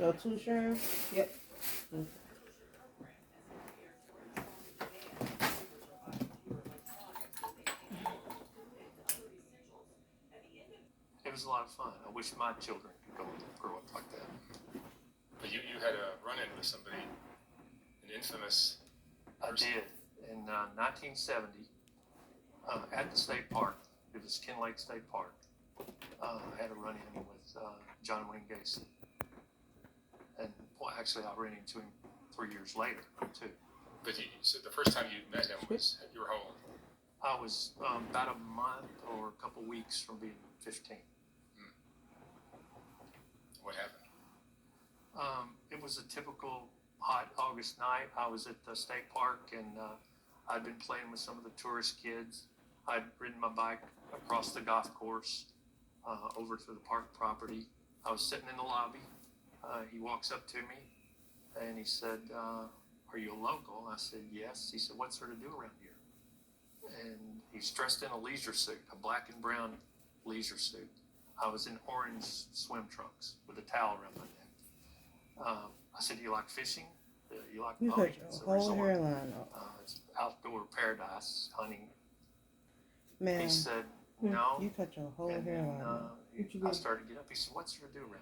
So 2 Strand? Yep. Okay. It was a lot of fun. I wish my children could grow up like that. But you had a run-in with somebody, an infamous person. I did. In 1970, at the state park, it was Ken Lake State Park, I had a run-in with John Wayne Gacy. And, well, actually, I ran into him 3 years later, too. But so the first time you met him was, you were how old? I was about a month or a couple weeks from being 15. What happened? It was a typical hot August night. I was at the state park, and I'd been playing with some of the tourist kids. I'd ridden my bike across the golf course over to the park property. I was sitting in the lobby. He walks up to me, and he said, "Are you a local?" I said, "Yes." He said, "What's there to do around here?" And he's dressed in a leisure suit, a black and brown leisure suit. I was in orange swim trunks with a towel around my neck. I said, "Do you like fishing? You like You boating? cut It's your a whole resort. hairline off. It's outdoor paradise, hunting." Man, He said, "No." you cut your whole And then hairline off. I started to get up. He said, "What's there to do around here?"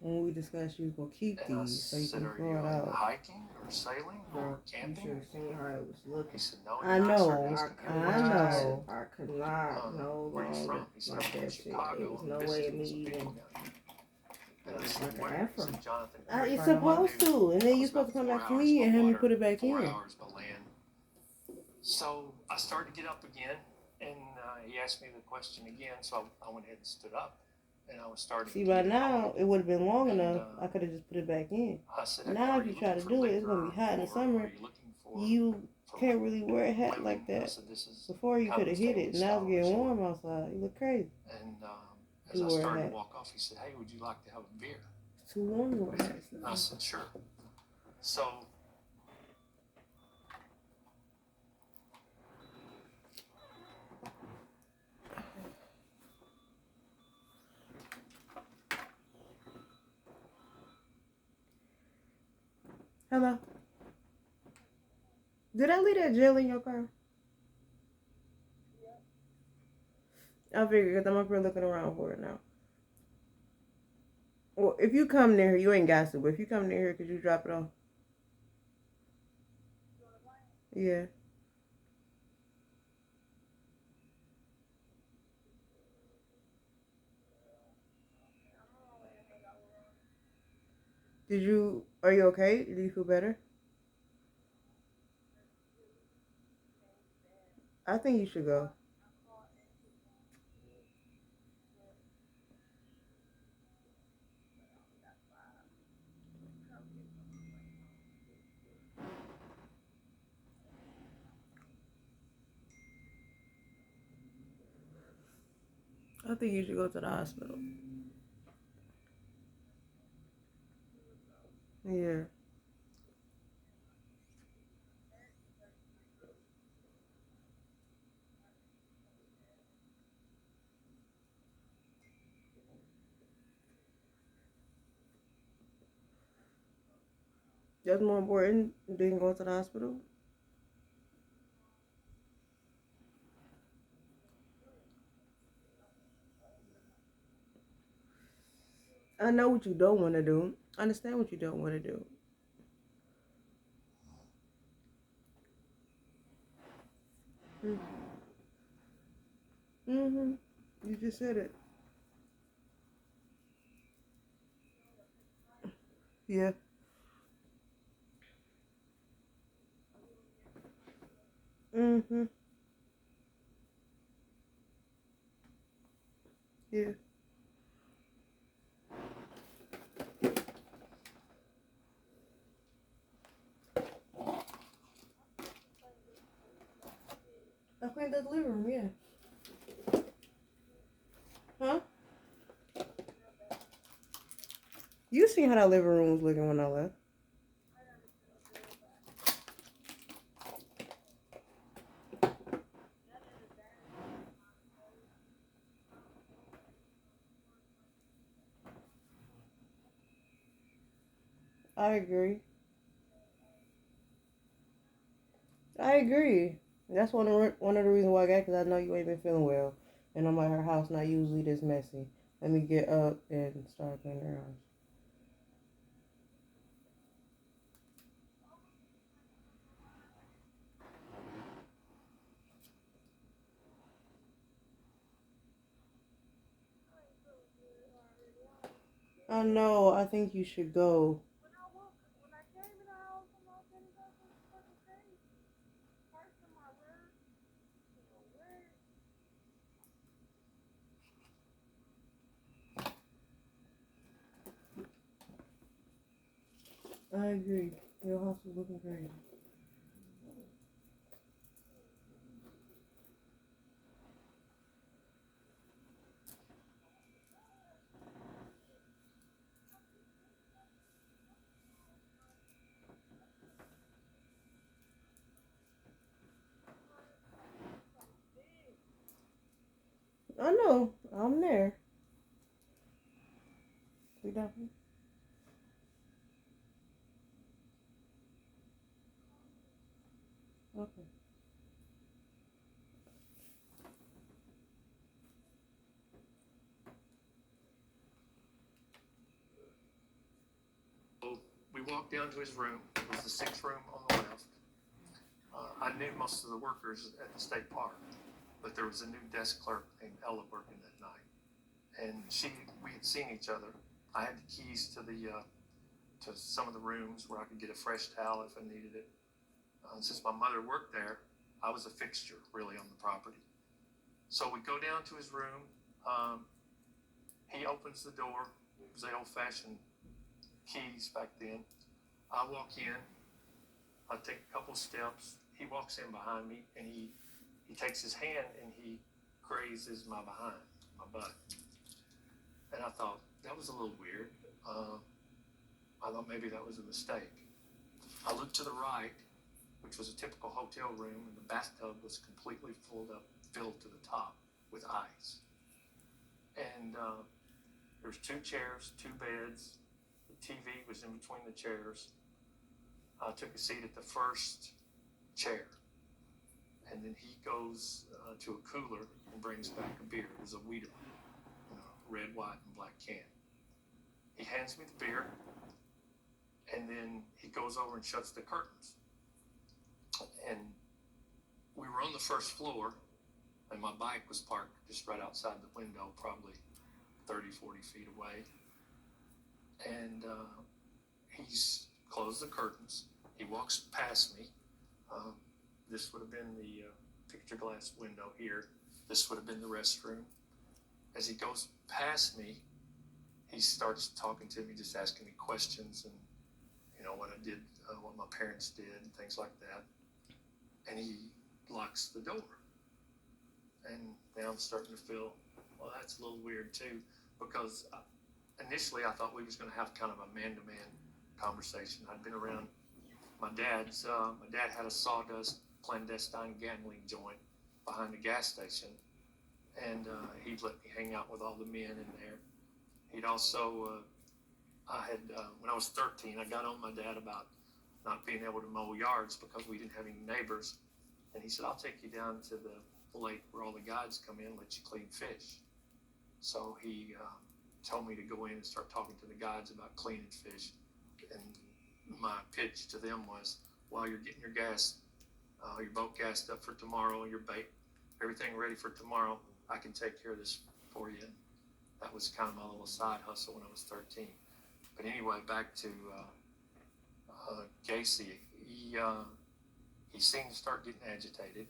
When we discussed you was going to keep And I these so you said, can "Are grow you it out. hiking or sailing or You camping?" should have seen how it was He looking. said, "No." I And know. started I asking could him I not. know. I could not no "Where you longer from?" He said, like "I'm from that shit. Chicago. It was I'm no way of visiting me some even. people down here." And I said, Like an "Where?" He afro. said, "Jonathan." You're Right on my supposed to. And then you're supposed to come back to me and have me put it back 4 in. hours by land. So I started to get up again, and he asked me the question again. So I went ahead and stood up, and I was starting. See, to by get now, going. it would have been long And, enough. I could have just put it back in. I said, Now, "Are if you you try looking to for do it, it's going to be liquor, hot in the or summer. are you looking for You for can't really wear a hat women?" like I that. said, "This is Before you could have hit it. Constantly Now it's getting style warm resort." outside. You look crazy. And as You I wear a started hat. to walk off, he said, "Hey, would you like to have a beer?" It's too warm to wear hats I now. said, "Sure." So Hello? Did I leave that gel in your car? I figured because I'm up here looking around for it now. Well, if you come near here, you ain't got to, but if you come near here, could you drop it off? Yeah. Are you okay? Do you feel better? I think you should go. I think you should go to the hospital. Yeah. That's more important than going to the hospital. I know what you don't want to do. I understand what you don't want to do. Mm-hmm. You just said it. Yeah. Mm-hmm. Yeah. I cleaned the living room, yeah. Huh? You seen how that living room was looking when I left. I agree. I agree. That's one of the reasons why I got, because I know you ain't been feeling well, and I'm at her house not usually this messy. Let me get up and start cleaning her house. I know. I think you should go. I agree. Your house is looking great. I know. I'm there. We done. Okay. So we walked down to his room. It was the sixth room on the left. I knew most of the workers at the state park, but there was a new desk clerk named Ella working that night, and we had seen each other. I had the keys to to some of the rooms where I could get a fresh towel if I needed it. Since my mother worked there, I was a fixture really on the property. So we go down to his room. He opens the door. It was the old-fashioned keys back then. I walk in. I take a couple steps. He walks in behind me, and he takes his hand and he grazes my behind, my butt. And I thought that was a little weird. I thought maybe that was a mistake. I looked to the right, which was a typical hotel room, and the bathtub was completely filled to the top with ice. And there was two chairs, two beds. The TV was in between the chairs. I took a seat at the first chair, and then he goes to a cooler and brings back a beer. It was a Weeder, red, white, and black can. He hands me the beer, and then he goes over and shuts the curtains. And we were on the first floor, and my bike was parked just right outside the window, probably 30, 40 feet away. And he's closed the curtains. He walks past me. This would have been the picture glass window here. This would have been the restroom. As he goes past me, he starts talking to me, just asking me questions and, what I did, what my parents did and things like that. And he locks the door. And now I'm starting to feel, well, that's a little weird too, because initially I thought we was going to have kind of a man-to-man conversation. I'd been around my dad had a sawdust clandestine gambling joint behind the gas station, and he'd let me hang out with all the men in there. He'd also, when I was 13, I got on my dad about not being able to mow yards because we didn't have any neighbors, and he said, I'll take you down to the lake where all the guides come in, let you clean fish. So he told me to go in and start talking to the guides about cleaning fish, and my pitch to them was, while you're getting your boat gassed up for tomorrow, your bait, everything ready for tomorrow, I can take care of this for you. And that was kind of my little side hustle when I was 13. But anyway, back to Gacy. He seemed to start getting agitated.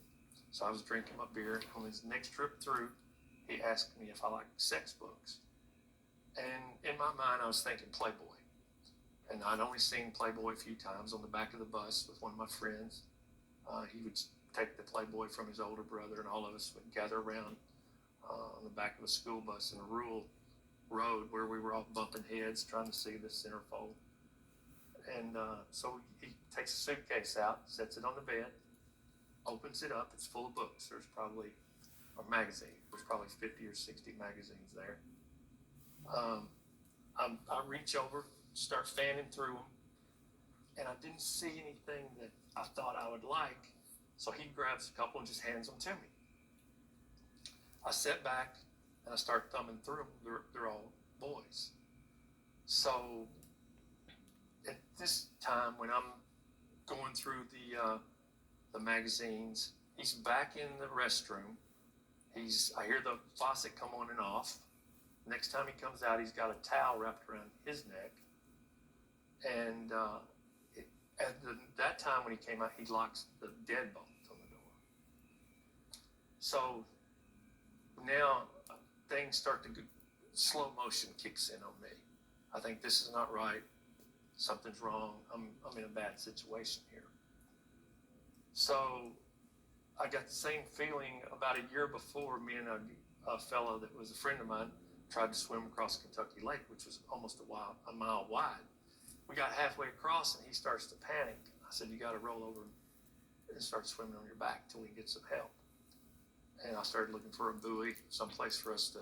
So I was drinking my beer. On his next trip through, he asked me if I liked sex books. And in my mind, I was thinking Playboy. And I'd only seen Playboy a few times on the back of the bus with one of my friends. He would take the Playboy from his older brother, and all of us would gather around on the back of a school bus in a rural road where we were all bumping heads trying to see the centerfold. And so he takes a suitcase out, sets it on the bed, opens it up. It's full of books. There's probably a magazine. There's probably 50 or 60 magazines there. I reach over, start fanning through them, and I didn't see anything that I thought I would like. So he grabs a couple and just hands them to me. I sat back and I start thumbing through them. They're all boys. So at this time, when I'm going through the magazines, he's back in the restroom. I hear the faucet come on and off. Next time he comes out, he's got a towel wrapped around his neck. And at that time when he came out, he locks the deadbolt on the door. So now things start to go, slow motion kicks in on me. I think this is not right. Something's wrong. I'm in a bad situation here. So I got the same feeling about a year before. Me and a fellow that was a friend of mine tried to swim across Kentucky Lake, which was almost a mile wide. We got halfway across and he starts to panic. I said, you got to roll over and start swimming on your back till we get some help. And I started looking for a buoy, someplace for us to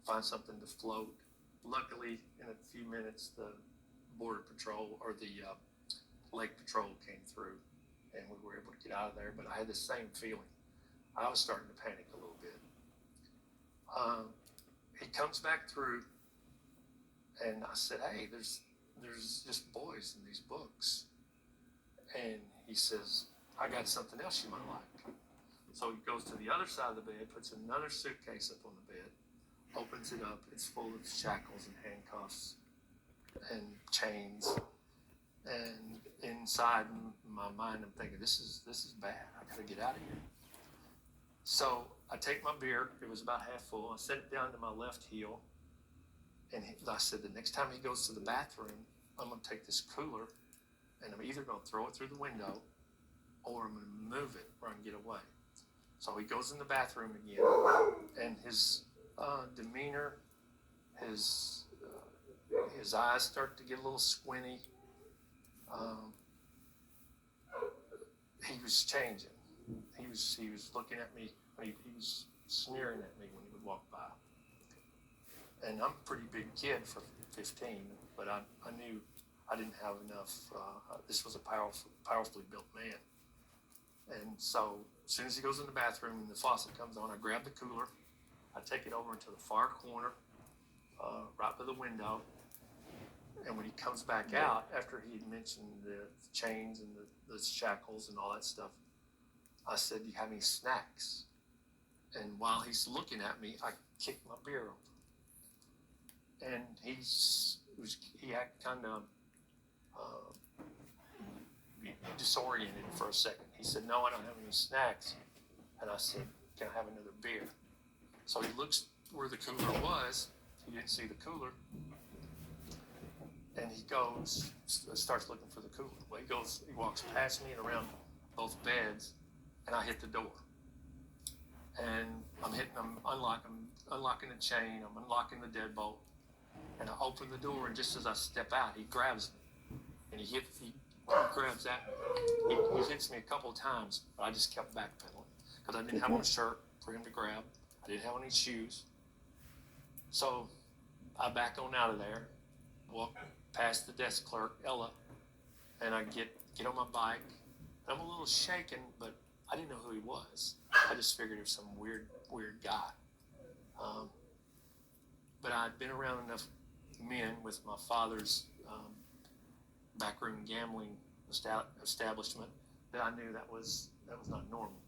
find something to float. Luckily, in a few minutes, the Border Patrol or the Lake Patrol came through and we were able to get out of there. But I had the same feeling. I was starting to panic a little bit. He comes back through and I said, hey, there's just boys in these books. And he says, I got something else you might like. So he goes to the other side of the bed, puts another suitcase up on the bed, opens it up. It's full of shackles and handcuffs and chains. And inside my mind, I'm thinking, this is bad. I gotta get out of here. So I take my beer. It was about half full. I set it down to my left heel. And I said, the next time he goes to the bathroom, I'm going to take this cooler and I'm either going to throw it through the window or I'm going to move it where I can get away. So he goes in the bathroom again, and his demeanor, his eyes start to get a little squinty. He was changing. He was looking at me. He was sneering at me when he would walk by. And I'm a pretty big kid for 15, but I knew I didn't have enough. This was a powerfully built man. And so as soon as he goes in the bathroom and the faucet comes on, I grab the cooler. I take it over into the far corner, right by the window. And when he comes back out, after he had mentioned the chains and the shackles and all that stuff, I said, do you have any snacks? And while he's looking at me, I kicked my beer over. And he acted kind of disoriented for a second. He said, no, I don't have any snacks. And I said, can I have another beer? So he looks where the cooler was. He didn't see the cooler. And he goes, starts looking for the cooler. Well, he walks past me and around both beds, and I hit the door. And I'm unlocking the chain, I'm unlocking the deadbolt. And I open the door, and just as I step out, he grabs me. And he grabs at me. He hits me a couple of times, but I just kept backpedaling because I didn't have on a shirt for him to grab. I didn't have any shoes. So I back on out of there, walk past the desk clerk, Ella, and I get on my bike. I'm a little shaken, but I didn't know who he was. I just figured it was some weird guy. But I'd been around enough men with my father's backroom gambling establishment that I knew that was not normal.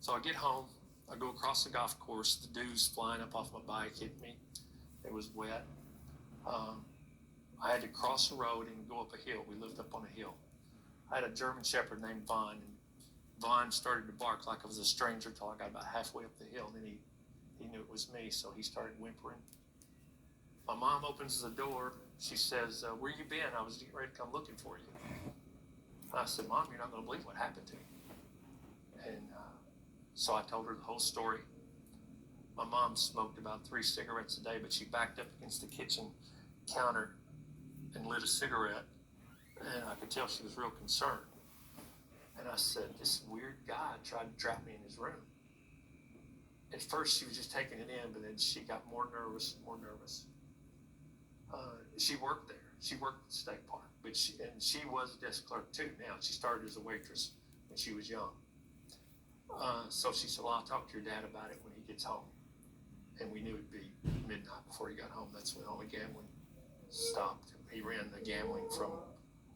So I get home, I go across the golf course, the dew's flying up off my bike, hit me. It was wet. I had to cross the road and go up a hill. We lived up on a hill. I had a German Shepherd named Vaughn, and Vaughn started to bark like I was a stranger till I got about halfway up the hill. Then he knew it was me, so he started whimpering. My mom opens the door. She says, where you been? I was getting ready to come looking for you. And I said, Mom, you're not going to believe what happened to me. And so I told her the whole story. My mom smoked about 3 cigarettes a day, but she backed up against the kitchen counter and lit a cigarette. And I could tell she was real concerned. And I said, this weird guy tried to trap me in his room. At first, she was just taking it in, but then she got more nervous and more nervous. She worked there. she worked at the state park, but she was a desk clerk too. Now she started as a waitress when she was young. So she said, "Well, I'll talk to your dad about it when he gets home." And we knew it'd be midnight before he got home. That's when all the gambling stopped. He ran the gambling from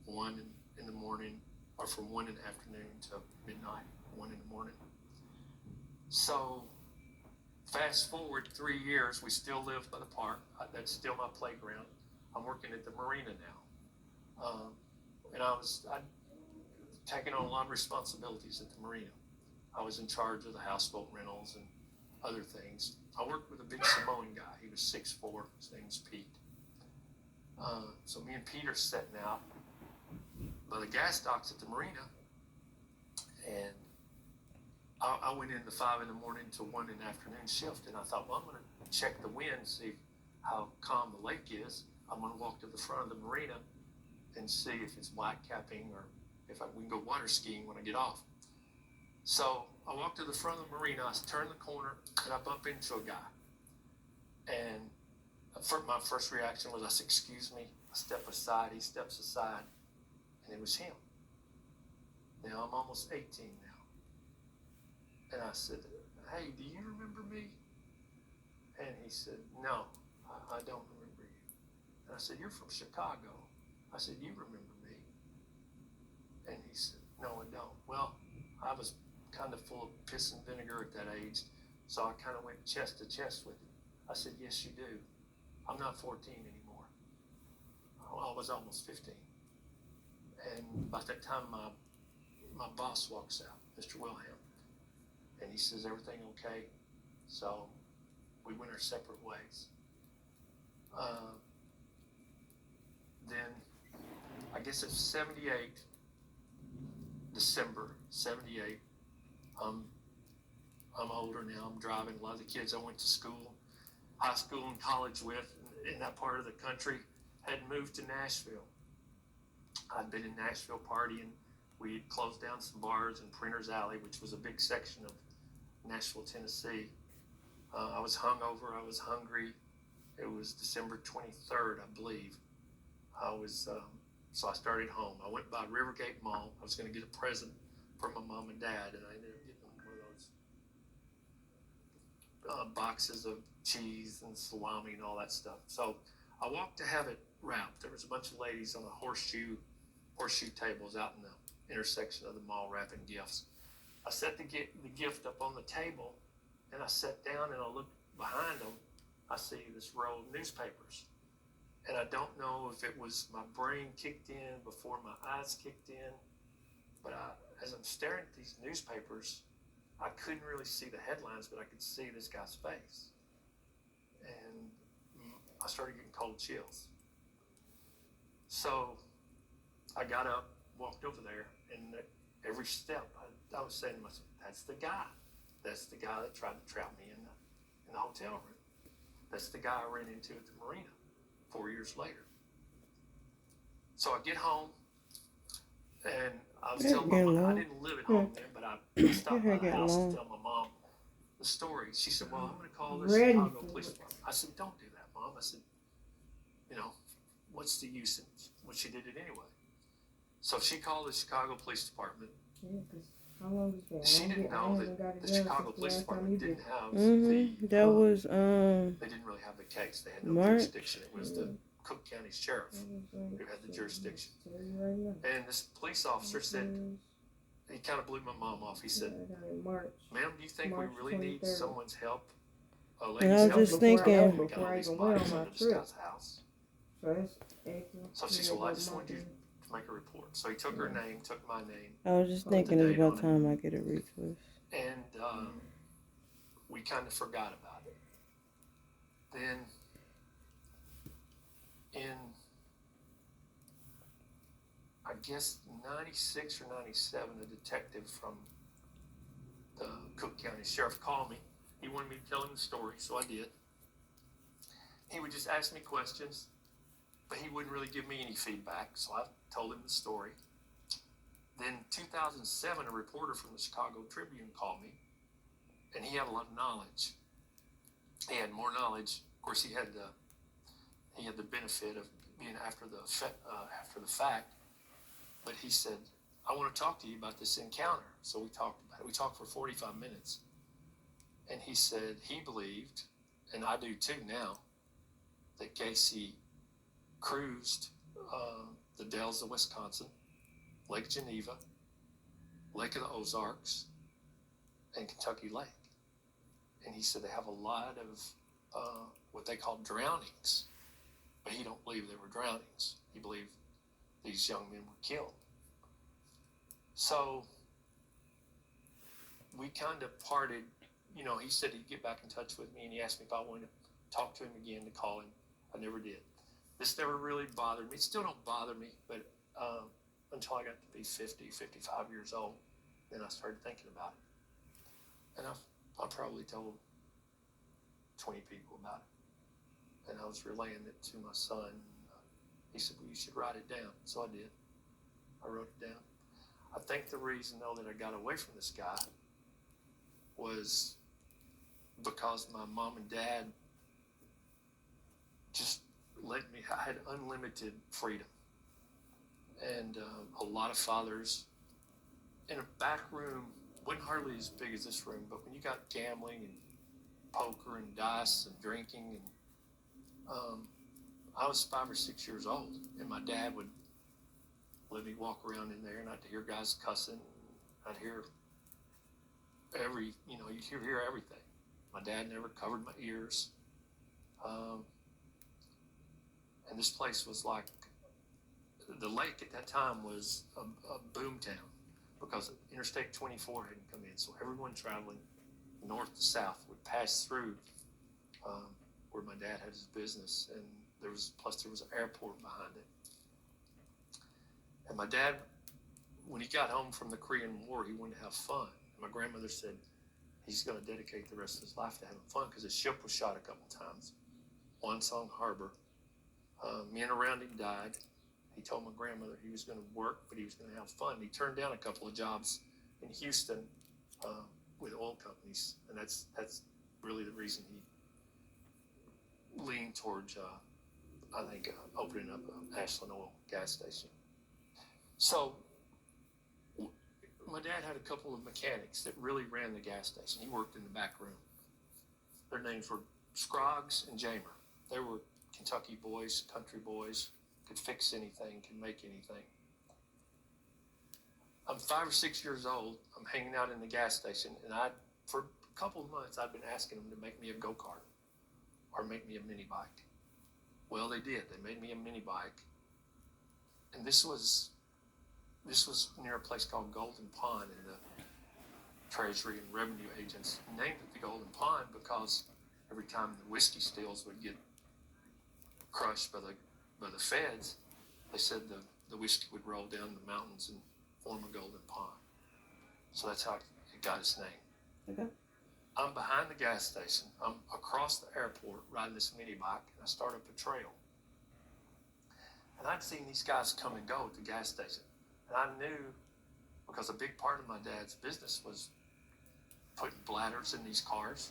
1 in the morning, or from 1 in the afternoon to midnight, 1 in the morning. So fast forward 3 years, we still live by the park. That's still my playground. I'm working at the marina now. And I'd taken on a lot of responsibilities at the marina. I was in charge of the houseboat rentals and other things. I worked with a big Samoan guy. He was 6'4". His name's Pete. So me and Pete are setting out by the gas docks at the marina, and I went in the 5 in the morning to 1 in the afternoon shift, and I thought, well, I'm going to check the wind, see how calm the lake is. I'm going to walk to the front of the marina and see if it's black capping or if we can go water skiing when I get off. So I walked to the front of the marina, I turned the corner, and I bump into a guy. And my first reaction was, I said, "Excuse me." I step aside, he steps aside, and it was him. Now I'm almost 18 now. And I said, "Hey, do you remember me?" And he said, "No, I don't remember you." And I said, "You're from Chicago." I said, "You remember me?" And he said, "No, I don't." Well, I was kind of full of piss and vinegar at that age, so I kind of went chest to chest with him. I said, "Yes, you do. I'm not 14 anymore." Well, I was almost 15. And by that time, my boss walks out, Mr. Wilhelm, and he says, "Everything okay?" So we went our separate ways. Then I guess it's 78, December 78. I'm older now. I'm driving. A lot of the kids I went to school, high school and college with in that part of the country had moved to Nashville. I'd been in Nashville partying. We had closed down some bars in Printer's Alley, which was a big section of Nashville, Tennessee. I was hungover. I was hungry. It was December 23rd, I believe. So I started home. I went by Rivergate Mall. I was going to get a present from my mom and dad, and I ended up getting one of those boxes of cheese and salami and all that stuff. So I walked to have it wrapped. There was a bunch of ladies on the horseshoe tables out in the intersection of the mall wrapping gifts. I set the gift up on the table, and I sat down and I looked behind them. I see this row of newspapers. And I don't know if it was my brain kicked in before my eyes kicked in, but as I'm staring at these newspapers, I couldn't really see the headlines, but I could see this guy's face. And I started getting cold chills. So I got up, walked over there, and at every step I was saying to myself, "That's the guy. That's the guy that tried to trap me in the hotel room. That's the guy I ran into at the marina 4 years later." So I get home, and I was telling my mom, I didn't live at home then, but I stopped by the house to tell my mom the story. She said, "Well, I'm going to call the Chicago Police Department." I said, "Don't do that, Mom." I said, what's the use? Well, she did it anyway. So she called the Chicago Police Department. How long was that? She didn't know that the Chicago Police Department didn't have that was they didn't really have the case. They had no jurisdiction. It was the Cook County Sheriff who had the jurisdiction. And this police officer said, he kind of blew my mom off. He said, "Ma'am, do you think we really need someone's help? And I was just thinking, Before I even went on my trip. House." So So she said, "Well, I just wanted you to make a report." So he took her name, took my name, I was just thinking it's about time I get a retwist. and we kind of forgot about it. Then in, I guess, 96 or 97, a detective from the Cook County Sheriff called me. He wanted me to tell him the story, so I did. He would just ask me questions, but he wouldn't really give me any feedback, so I told him the story. Then 2007, a reporter from the Chicago Tribune called me, and he had a lot of knowledge. He had more knowledge. Of course, he had the benefit of being after the fact. But he said, I want to talk to you about this encounter. So we talked about it. We talked for 45 minutes. And he said he believed, and I do too now, that Gacy cruised the Dells of Wisconsin, Lake Geneva, Lake of the Ozarks, and Kentucky Lake. And he said they have a lot of what they call drownings, but he don't believe they were drownings. He believed these young men were killed. So we kind of parted. You know, he said he'd get back in touch with me, and he asked me if I wanted to talk to him again, to call him. I never did. This never really bothered me. It still don't bother me, but until I got to be 50, 55 years old, then I started thinking about it. And I probably told 20 people about it. And I was relaying it to my son. He said, well, you should write it down. So I did. I wrote it down. I think the reason, though, that I got away from this guy was because my mom and dad just let me, I had unlimited freedom. And a lot of fathers in a back room, wasn't hardly as big as this room, but when you got gambling and poker and dice and drinking, and I was 5 or 6 years old, and my dad would let me walk around in there, and I'd hear guys cussing. I'd hear you'd hear everything. My dad never covered my ears. And this place was like, the lake at that time was a boom town because Interstate 24 hadn't come in. So everyone traveling north to south would pass through where my dad had his business. And there was an airport behind it. And my dad, when he got home from the Korean War, he wanted to have fun. And my grandmother said he's going to dedicate the rest of his life to having fun because his ship was shot a couple times. Wonsong Harbor. Men around him died. He told my grandmother he was going to work, but he was going to have fun. He turned down a couple of jobs in Houston with oil companies, and that's really the reason he leaned towards, opening up an Ashland Oil gas station. So my dad had a couple of mechanics that really ran the gas station. He worked in the back room. Their names were Scroggs and Jamer. They were Kentucky boys, country boys, could fix anything, could make anything. I'm 5 or 6 years old. I'm hanging out in the gas station, and for a couple of months, I'd been asking them to make me a go-kart or make me a mini bike. Well, they did. They made me a mini bike, and this was near a place called Golden Pond, and the Treasury and Revenue agents named it the Golden Pond because every time the whiskey stills would get crushed by the feds, they said the whiskey would roll down the mountains and form a golden pond. So that's how it got its name. Okay. I'm behind the gas station. I'm across the airport riding this mini bike, and I start up a trail. And I'd seen these guys come and go at the gas station. And I knew, because a big part of my dad's business was putting bladders in these cars,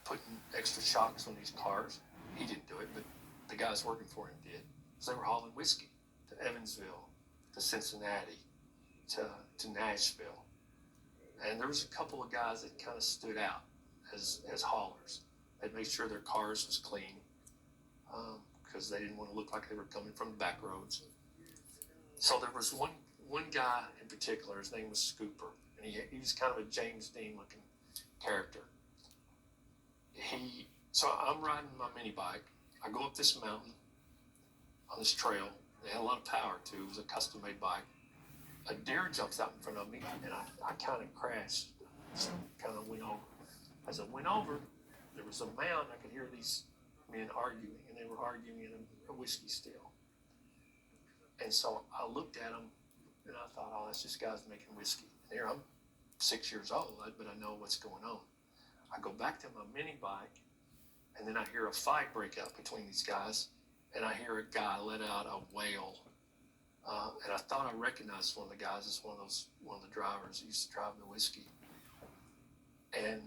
putting extra shocks on these cars. He didn't do it, but the guys working for him did. So they were hauling whiskey to Evansville, to Cincinnati, to Nashville. And there was a couple of guys that kind of stood out as haulers. They'd make sure their cars was clean because they didn't want to look like they were coming from the back roads. So there was one guy in particular. His name was Scooper, and he was kind of a James Dean looking character. So I'm riding my mini bike. I go up this mountain on this trail. It had a lot of power too. It was a custom made bike. A deer jumps out in front of me, and I kind of crashed. Just kind of went over. As I went over, there was a mound. I could hear these men arguing, and they were arguing in a whiskey still. And so I looked at them, and I thought, oh, that's just guys making whiskey. And here I'm 6 years old, but I know what's going on. I go back to my mini bike, and then I hear a fight break out between these guys, and I hear a guy let out a wail. And I thought I recognized one of the guys as one of the drivers who used to drive the whiskey. And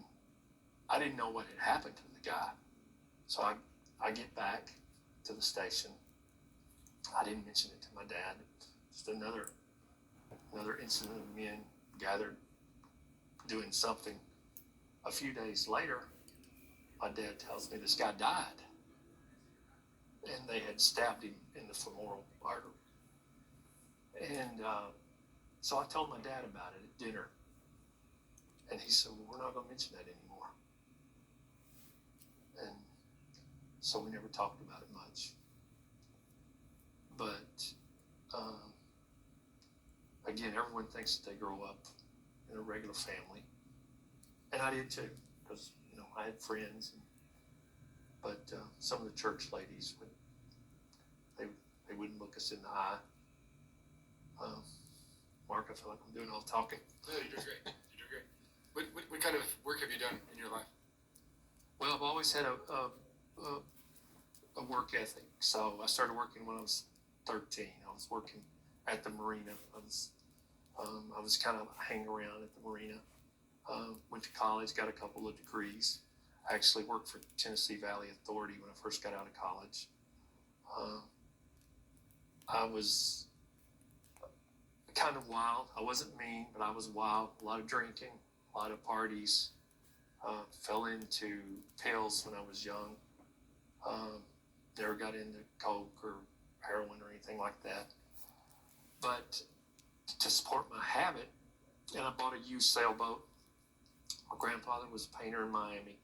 I didn't know what had happened to the guy. So I get back to the station, I didn't mention it to my dad. Just another incident of men gathered doing something. A few days later, my dad tells me this guy died, and they had stabbed him in the femoral artery. And so I told my dad about it at dinner, and he said, "Well, we're not going to mention that anymore." And so we never talked about it much. But again, everyone thinks that they grow up in a regular family, and I did too, because I had friends. But some of the church ladies they wouldn't look us in the eye. Mark, I feel like I'm doing all the talking. No, you're doing great. You're doing great. What kind of work have you done in your life? Well, I've always had a work ethic. So I started working when I was 13. I was working at the marina. I was kind of hanging around at the marina. Went to college, got a couple of degrees. I actually worked for Tennessee Valley Authority when I first got out of college. I was kind of wild. I wasn't mean, but I was wild. A lot of drinking, a lot of parties. Fell into pills when I was young. Never got into coke or heroin or anything like that. But to support my habit, and I bought a used sailboat. My grandfather was a painter in Miami.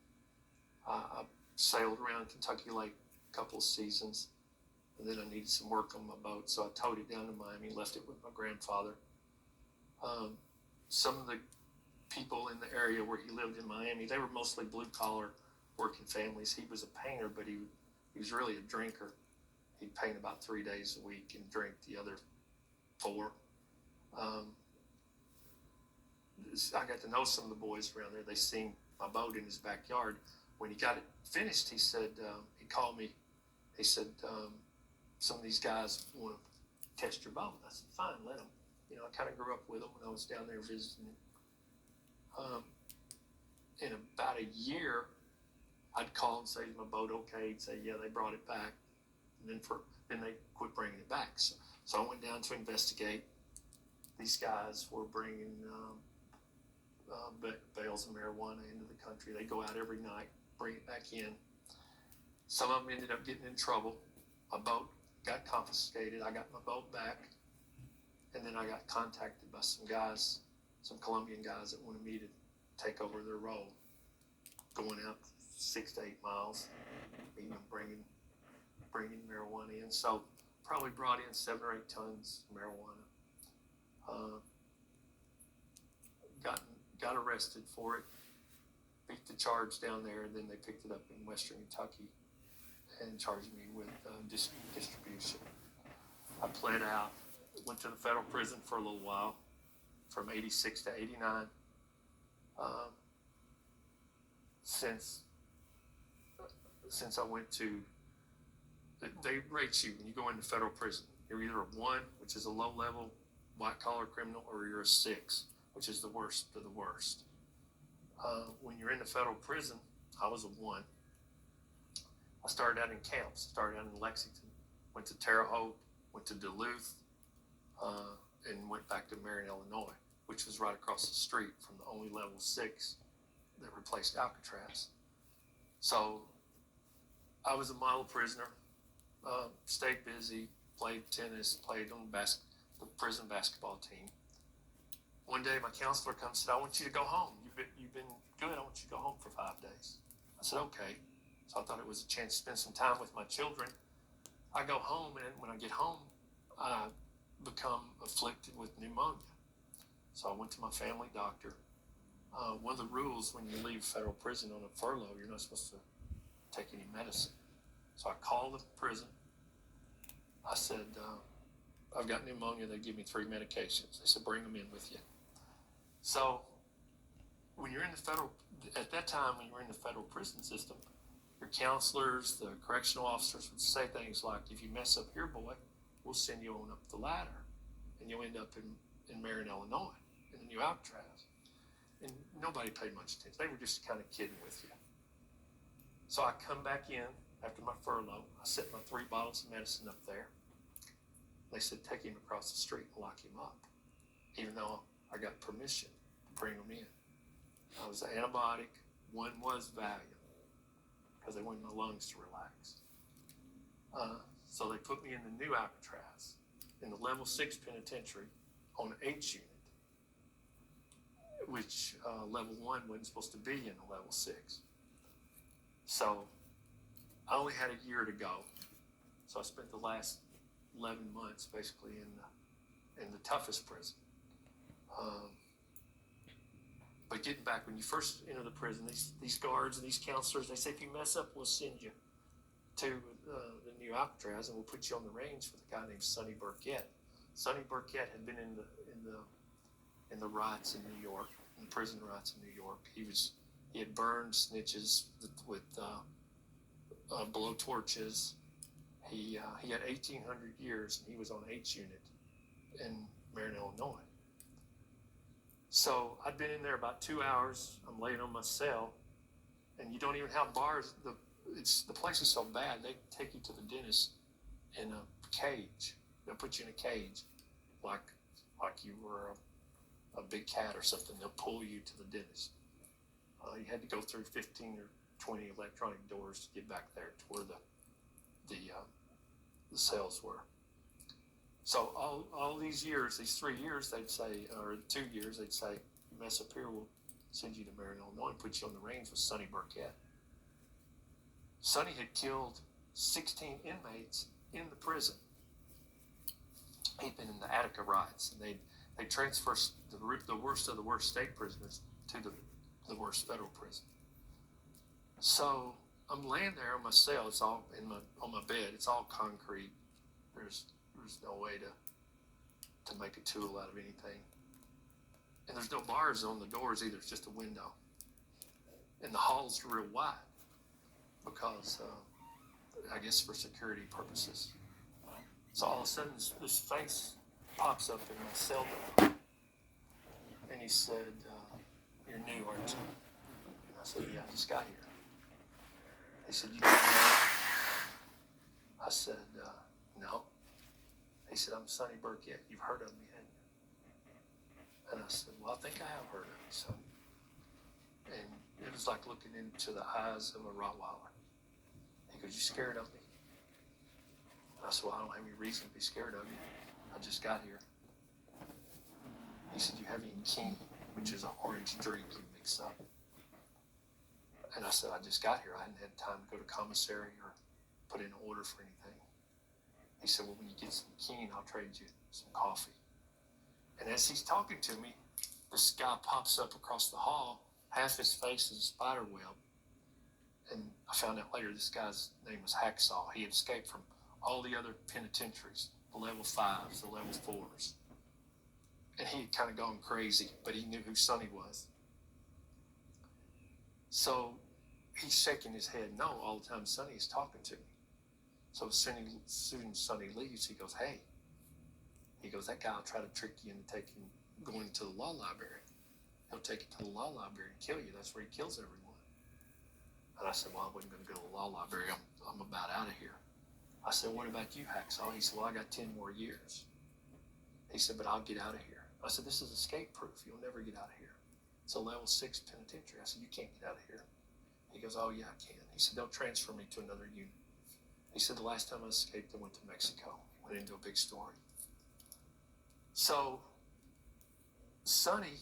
I sailed around Kentucky Lake a couple of seasons, and then I needed some work on my boat, so I towed it down to Miami, left it with my grandfather. Some of the people in the area where he lived in Miami, they were mostly blue-collar working families. He was a painter, but he was really a drinker. He'd paint about 3 days a week and drink the other 4. I got to know some of the boys around there. They seen my boat in his backyard. When he got it finished, he said, he called me. He said, some of these guys want to test your boat. I said, fine, let them. I kind of grew up with them when I was down there visiting. In about a year, I'd call and say, is my boat okay? He'd say, yeah, they brought it back. And then they quit bringing it back. So I went down to investigate. These guys were bringing bales of marijuana into the country. They go out every night, bring it back in. Some of them ended up getting in trouble. My boat got confiscated. I got my boat back. And then I got contacted by some guys, some Colombian guys that wanted me to take over their role, going out 6 to 8 miles, bringing marijuana in. So probably brought in 7 or 8 tons of marijuana. Got arrested for it, beat the charge down there, and then they picked it up in Western Kentucky and charged me with distribution. I pled out, went to the federal prison for a little while, from 86 to 89. Since I went to, they rate you when you go into federal prison. You're either a 1, which is a low-level white-collar criminal, or you're a 6, which is the worst of the worst. When you're in the federal prison, I was a 1. I started out in camps. Started out in Lexington, went to Terre Haute, went to Duluth, and went back to Marion, Illinois, which was right across the street from the only level 6 that replaced Alcatraz. So I was a model prisoner, stayed busy, played tennis, played on the prison basketball team. One day my counselor comes and said, I want you to go home. You've been good. I want you to go home for 5 days. I said, okay. So I thought it was a chance to spend some time with my children. I go home, and when I get home, I become afflicted with pneumonia. So I went to my family doctor. One of the rules when you leave federal prison on a furlough, you're not supposed to take any medicine. So I called the prison. I said, I've got pneumonia. They give me 3 medications. They said, bring them in with you. So when you're in at that time, when you're in the federal prison system, your counselors, the correctional officers would say things like, if you mess up here, boy, we'll send you on up the ladder, and you'll end up in Marion, Illinois, in the new Alcatraz. And nobody paid much attention. They were just kind of kidding with you. So I come back in after my furlough. I set my 3 bottles of medicine up there. They said, take him across the street and lock him up, even though I got permission to bring him in. I was an antibiotic. One was Valium because they wanted my lungs to relax. So they put me in the new Alcatraz in the level 6 penitentiary on H unit, which level 1 wasn't supposed to be in the level 6. So I only had a year to go. So I spent the last 11 months basically in the toughest prison. But getting back, when you first enter the prison, these guards and these counselors, they say, if you mess up, we'll send you to the new Alcatraz, and we'll put you on the range with a guy named Sonny Burkett. Sonny Burkett had been in the riots in New York, in the prison riots in New York. He had burned snitches with blow torches. He had 1,800 years, and he was on H unit in Marion, Illinois. So I'd been in there about 2 hours. I'm laying on my cell, and you don't even have bars. The place is so bad, they take you to the dentist in a cage. They'll put you in a cage, like you were a big cat or something. They'll pull you to the dentist. You had to go through 15 or 20 electronic doors to get back there to where the cells were. So all these years, these 3 years, they'd say, or 2 years, they'd say, you mess up here, we'll send you to Marion, Illinois, and put you on the range with Sonny Burkett. Sonny had killed 16 inmates in the prison. He'd been in the Attica riots, and they transferred the worst of the worst state prisoners to the worst federal prison. So I'm laying there on my cell. It's all on my bed. It's all concrete. There's no way to make a tool out of anything. And there's no bars on the doors either. It's just a window. And the hall's real wide because, I guess, for security purposes. So all of a sudden, this face pops up in my cell door. And he said, you're new, aren't you? And I said, yeah, I just got here. He said, you don't know? I said, no. He said, I'm Sonny Burkett. You've heard of me, haven't you? And I said, well, I think I have heard of you, son. And it was like looking into the eyes of a Rottweiler. He goes, you scared of me? And I said, well, I don't have any reason to be scared of you. I just got here. He said, you have any king, which is an orange drink you mix up. And I said, I just got here. I hadn't had time to go to commissary or put in an order for anything. He said, well, when you get some keen, I'll trade you some coffee. And as he's talking to me, this guy pops up across the hall. Half his face is a spider web. And I found out later this guy's name was Hacksaw. He had escaped from all the other penitentiaries, the level 5s, the level 4s. And he had kind of gone crazy, but he knew who Sonny was. So he's shaking his head no all the time Sonny is talking to me. So as soon as Sonny leaves, he goes, hey. He goes, that guy will try to trick you into going to the law library. He'll take you to the law library and kill you. That's where he kills everyone. And I said, well, I wasn't going to go to the law library. I'm about out of here. I said, what about you, Hacksaw? He said, well, I got 10 more years. He said, but I'll get out of here. I said, this is escape proof. You'll never get out of here. It's a level 6 penitentiary. I said, you can't get out of here. He goes, oh, yeah, I can. He said, they'll transfer me to another unit. He said, the last time I escaped, I went to Mexico. Went into a big story. So, Sonny,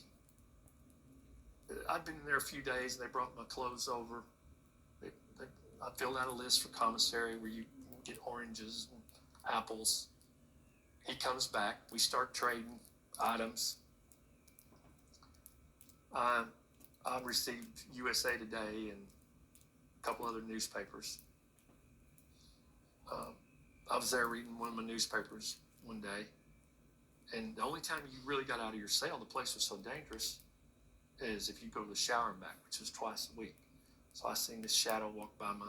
I'd been in there a few days, and they brought my clothes over. I filled out a list for commissary where you get oranges and apples. He comes back. We start trading items. I received USA Today and a couple other newspapers. I was there reading one of my newspapers one day, and the only time you really got out of your cell, the place was so dangerous, is if you go to the shower and back, which was twice a week. So I seen this shadow walk by my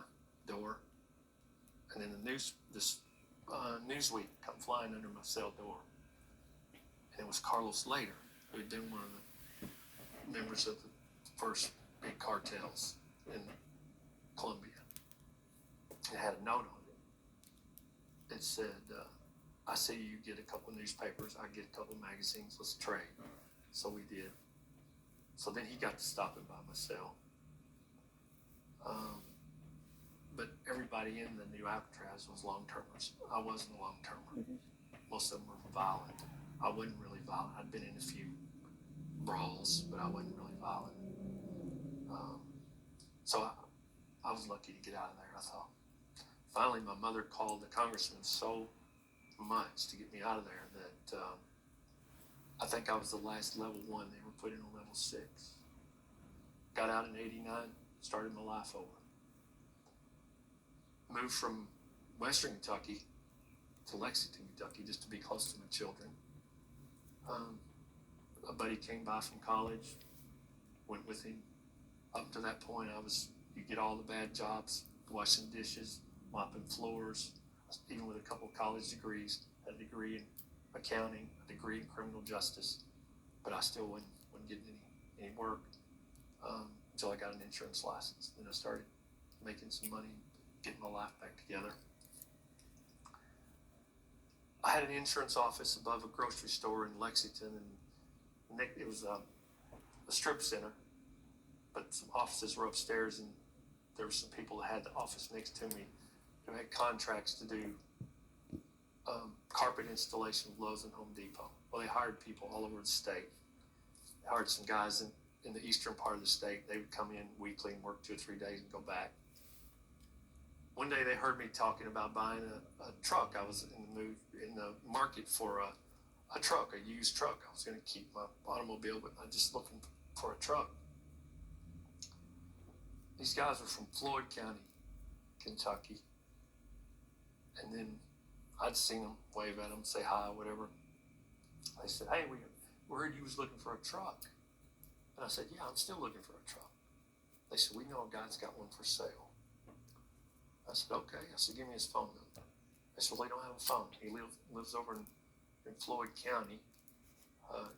door, and then this Newsweek come flying under my cell door, and it was Carlos Later, who had been one of the members of the first big cartels in Colombia. It had a note on it. It said, I say you get a couple of newspapers, I get a couple of magazines, let's trade. So we did. So then he got to stopping by my cell. But everybody in the new Alcatraz was long-termers. I wasn't a long-termer. Most of them were violent. I wasn't really violent. I'd been in a few brawls, but I wasn't really violent. So I was lucky to get out of there, I thought. Finally, my mother called the congressman so much to get me out of there that I think I was the last level 1 they were putting on level 6. Got out in 89, started my life over. Moved from Western Kentucky to Lexington, Kentucky, just to be close to my children. A buddy came by from college, went with him. Up to that point, you get all the bad jobs, washing dishes, mopping floors, even with a couple of college degrees, a degree in accounting, a degree in criminal justice, but I still wasn't getting any work until I got an insurance license. Then I started making some money, getting my life back together. I had an insurance office above a grocery store in Lexington, and it was a strip center, but some offices were upstairs, and there were some people that had the office next to me who had contracts to do carpet installation with Lowe's and Home Depot. Well, they hired people all over the state. They hired some guys in the eastern part of the state. They would come in weekly and work 2 or 3 days and go back. One day they heard me talking about buying a truck. I was in the market for a truck, a used truck. I was going to keep my automobile, but I'm just looking for a truck. These guys were from Floyd County, Kentucky. And then I'd seen them, wave at them, say hi, whatever. They said, hey, we heard you was looking for a truck. And I said, yeah, I'm still looking for a truck. They said, we know a guy's got one for sale. I said, okay. I said, give me his phone number. They said, well, they don't have a phone. He lives over in Floyd County.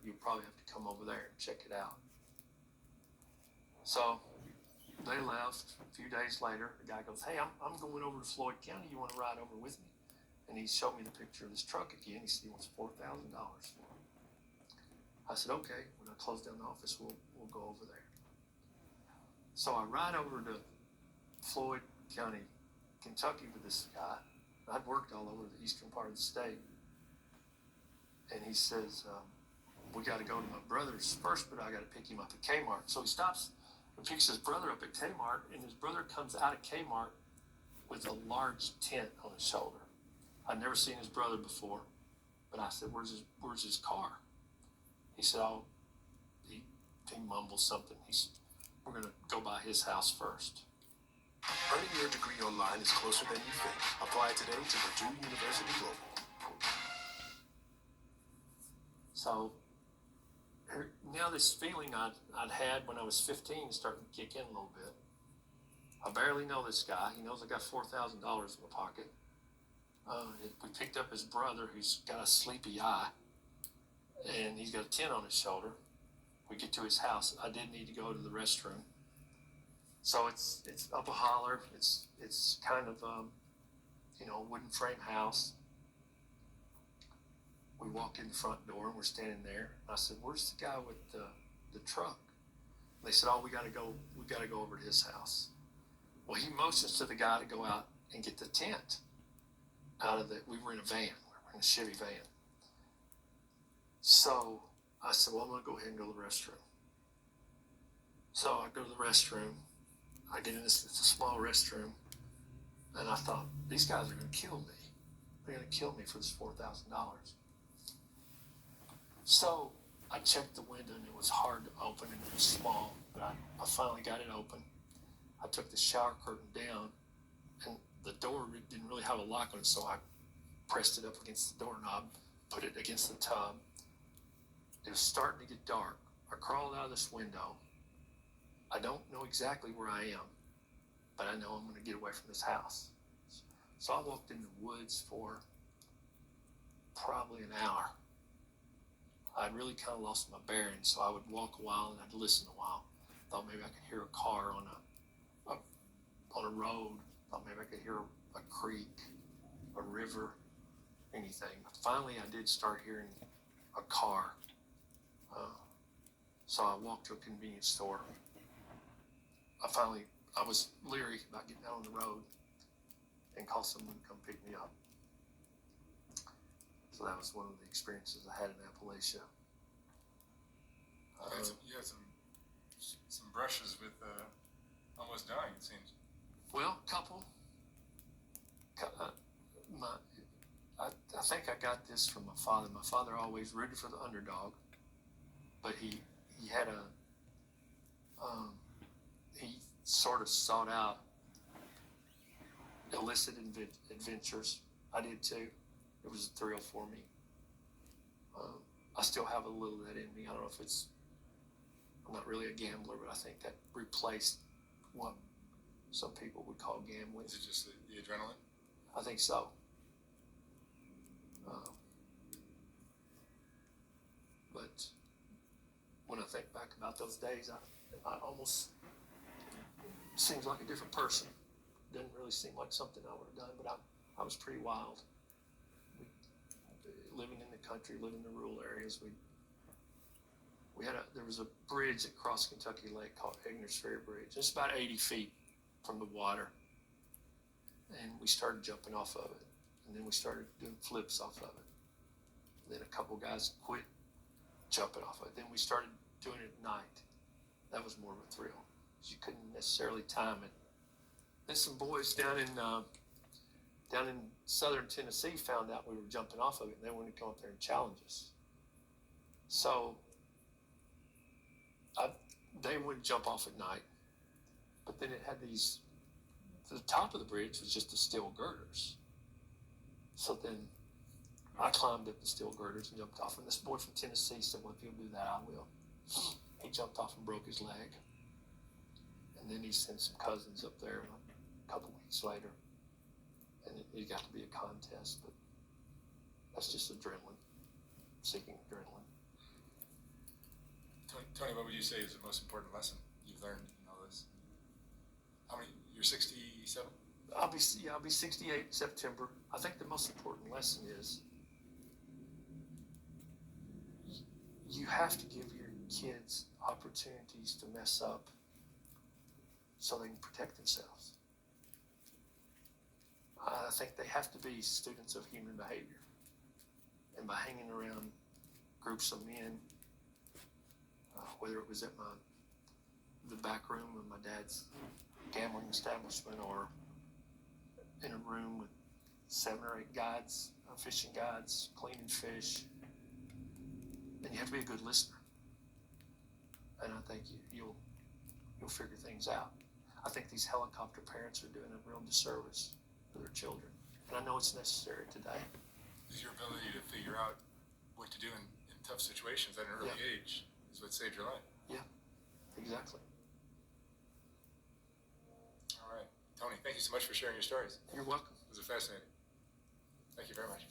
You probably have to come over there and check it out. So they left. A few days later, the guy goes, hey, I'm going over to Floyd County. You want to ride over with me? And he showed me the picture of this truck again. He said he wants $4,000 for it. I said, okay, when I close down the office, we'll go over there. So I ride over to Floyd County, Kentucky with this guy. I'd worked all over the eastern part of the state. And he says, we got to go to my brother's first, but I got to pick him up at Kmart. So he stops and picks his brother up at Kmart, and his brother comes out of Kmart with a large tent on his shoulder. I'd never seen his brother before, but I said, where's his car? He said, he mumbled something. He said, we're going to go by his house first. Earning your degree online is closer than you think. Apply today to Purdue University Global. So now this feeling I'd had when I was 15 is starting to kick in a little bit. I barely know this guy. He knows I got $4,000 in my pocket. We picked up his brother, who's got a sleepy eye, and he's got a tent on his shoulder. We get to his house. I did need to go to the restroom. So it's up a holler. It's kind of wooden frame house. We walk in the front door and we're standing there. I said, "Where's the guy with the truck?" They said, "Oh, we gotta go over to his house." Well, he motions to the guy to go out and get the tent out of we were in a van. We were in a Chevy van. So I said, "Well, I'm gonna go ahead and go to the restroom." So I go to the restroom. I get in it's a small restroom, and I thought, these guys are going to kill me. They're going to kill me for this $4,000. So I checked the window, and it was hard to open, and it was small, but I finally got it open. I took the shower curtain down, and the door didn't really have a lock on it, so I pressed it up against the doorknob, put it against the tub. It was starting to get dark. I crawled out of this window. I don't know exactly where I am, but I know I'm going to get away from this house. So I walked in the woods for probably an hour. I'd really kind of lost my bearings, so I would walk a while and I'd listen a while. Thought maybe I could hear a car on a road. Thought maybe I could hear a creek, a river, anything. But finally, I did start hearing a car. So I walked to a convenience store. I was leery about getting out on the road and called someone to come pick me up. So that was one of the experiences I had in Appalachia. You had some brushes with almost dying, it seems. Well, couple. I think I got this from my father. My father always rooted for the underdog, but he had he sort of sought out illicit adventures. I did too. It was a thrill for me. I still have a little of that in me. I don't know if I'm not really a gambler, but I think that replaced what some people would call gambling. Is it just the adrenaline? I think so. But when I think back about those days, I almost seems like a different person. Didn't really seem like something I would have done, but I was pretty wild. Living in the country, living in the rural areas, there was a bridge that crossed Kentucky Lake called Ignor's Ferry Bridge. It's about 80 feet from the water, and we started jumping off of it, and then we started doing flips off of it. And then a couple guys quit jumping off of it. Then we started doing it at night. That was more of a thrill. You couldn't necessarily time it. Then some boys down in southern Tennessee found out we were jumping off of it, and they wanted to come up there and challenge us. So they wouldn't jump off at night, but then it had the top of the bridge was just the steel girders. So then I climbed up the steel girders and jumped off, and this boy from Tennessee said, well, if you'll do that, I will. He jumped off and broke his leg, and then he sent some cousins up there a couple weeks later, and it got to be a contest, but that's just adrenaline, seeking adrenaline. Tony, what would you say is the most important lesson you've learned in all this? How many? You're 67? I'll be 68 in September. I think the most important lesson is you have to give your kids opportunities to mess up so they can protect themselves. I think they have to be students of human behavior. And by hanging around groups of men, whether it was at the back room of my dad's gambling establishment or in a room with 7 or 8 guides, fishing guides, cleaning fish, and you have to be a good listener. And I think you'll figure things out. I think these helicopter parents are doing a real disservice to their children, and I know it's necessary today. Is your ability to figure out what to do in tough situations at an early age is what saved your life? Yeah, exactly. All right. Tony, thank you so much for sharing your stories. You're welcome. Those are fascinating. Thank you very much.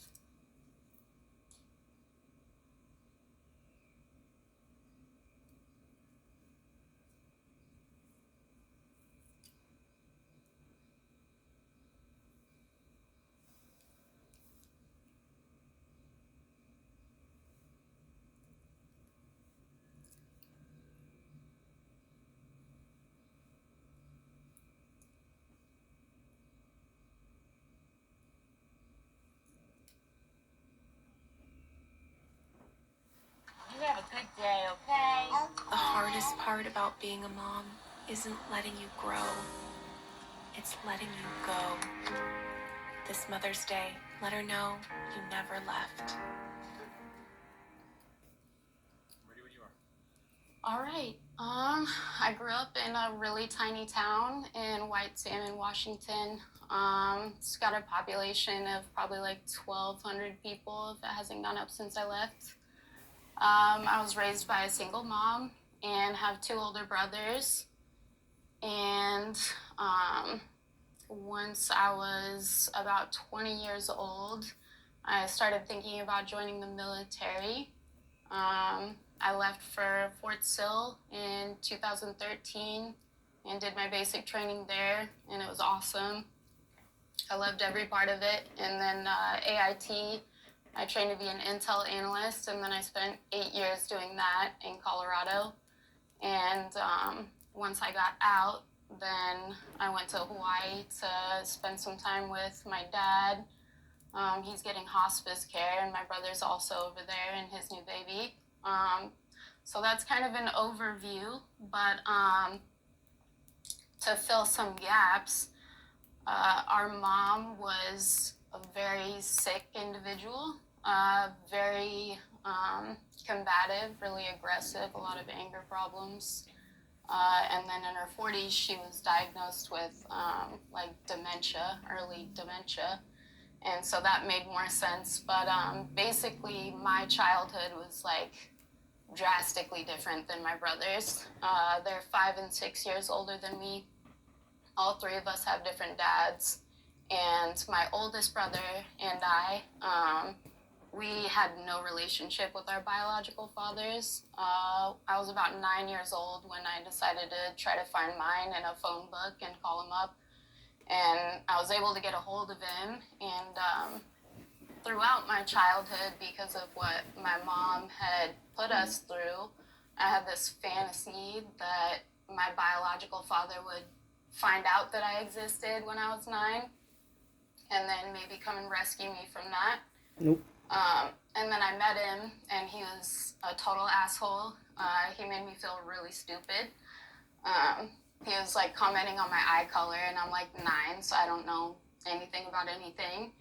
You have a good day, okay? The hardest part about being a mom isn't letting you grow. It's letting you go. This Mother's Day, let her know you never left. Ready when you are. All right. I grew up in a really tiny town in White Salmon, Washington. It's got a population of probably like 1,200 people if it hasn't gone up since I left. I was raised by a single mom and have 2 older brothers. And once I was about 20 years old, I started thinking about joining the military. I left for Fort Sill in 2013 and did my basic training there, and it was awesome. I loved every part of it. And then AIT I trained to be an intel analyst, and then I spent 8 years doing that in Colorado. And once I got out, then I went to Hawaii to spend some time with my dad. He's getting hospice care, and my brother's also over there and his new baby. So that's kind of an overview, but to fill some gaps, our mom was a very sick individual, very combative, really aggressive, a lot of anger problems. And then in her 40s, she was diagnosed with like dementia, early dementia. And so that made more sense. But basically, my childhood was like drastically different than my brothers. They're 5 and 6 years older than me. All three of us have different dads. And my oldest brother and I, we had no relationship with our biological fathers. I was about 9 years old when I decided to try to find mine in a phone book and call him up. And I was able to get a hold of him. And throughout my childhood, because of what my mom had put us through, I had this fantasy that my biological father would find out that I existed when I was 9, and then maybe come and rescue me from that. Nope. And then I met him, and he was a total asshole. He made me feel really stupid. He was like commenting on my eye color, and I'm like 9, so I don't know anything about anything.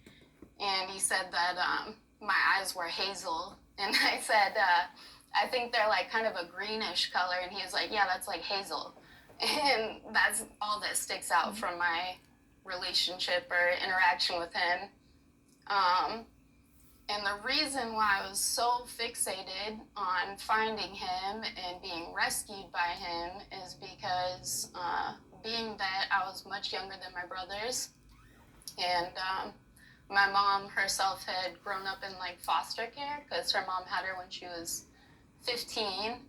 And he said that my eyes were hazel, and I said, I think they're like kind of a greenish color, and he was like, yeah, that's like hazel. And that's all that sticks out from my relationship or interaction with him. And the reason why I was so fixated on finding him and being rescued by him is because being that I was much younger than my brothers, and my mom herself had grown up in like foster care because her mom had her when she was 15.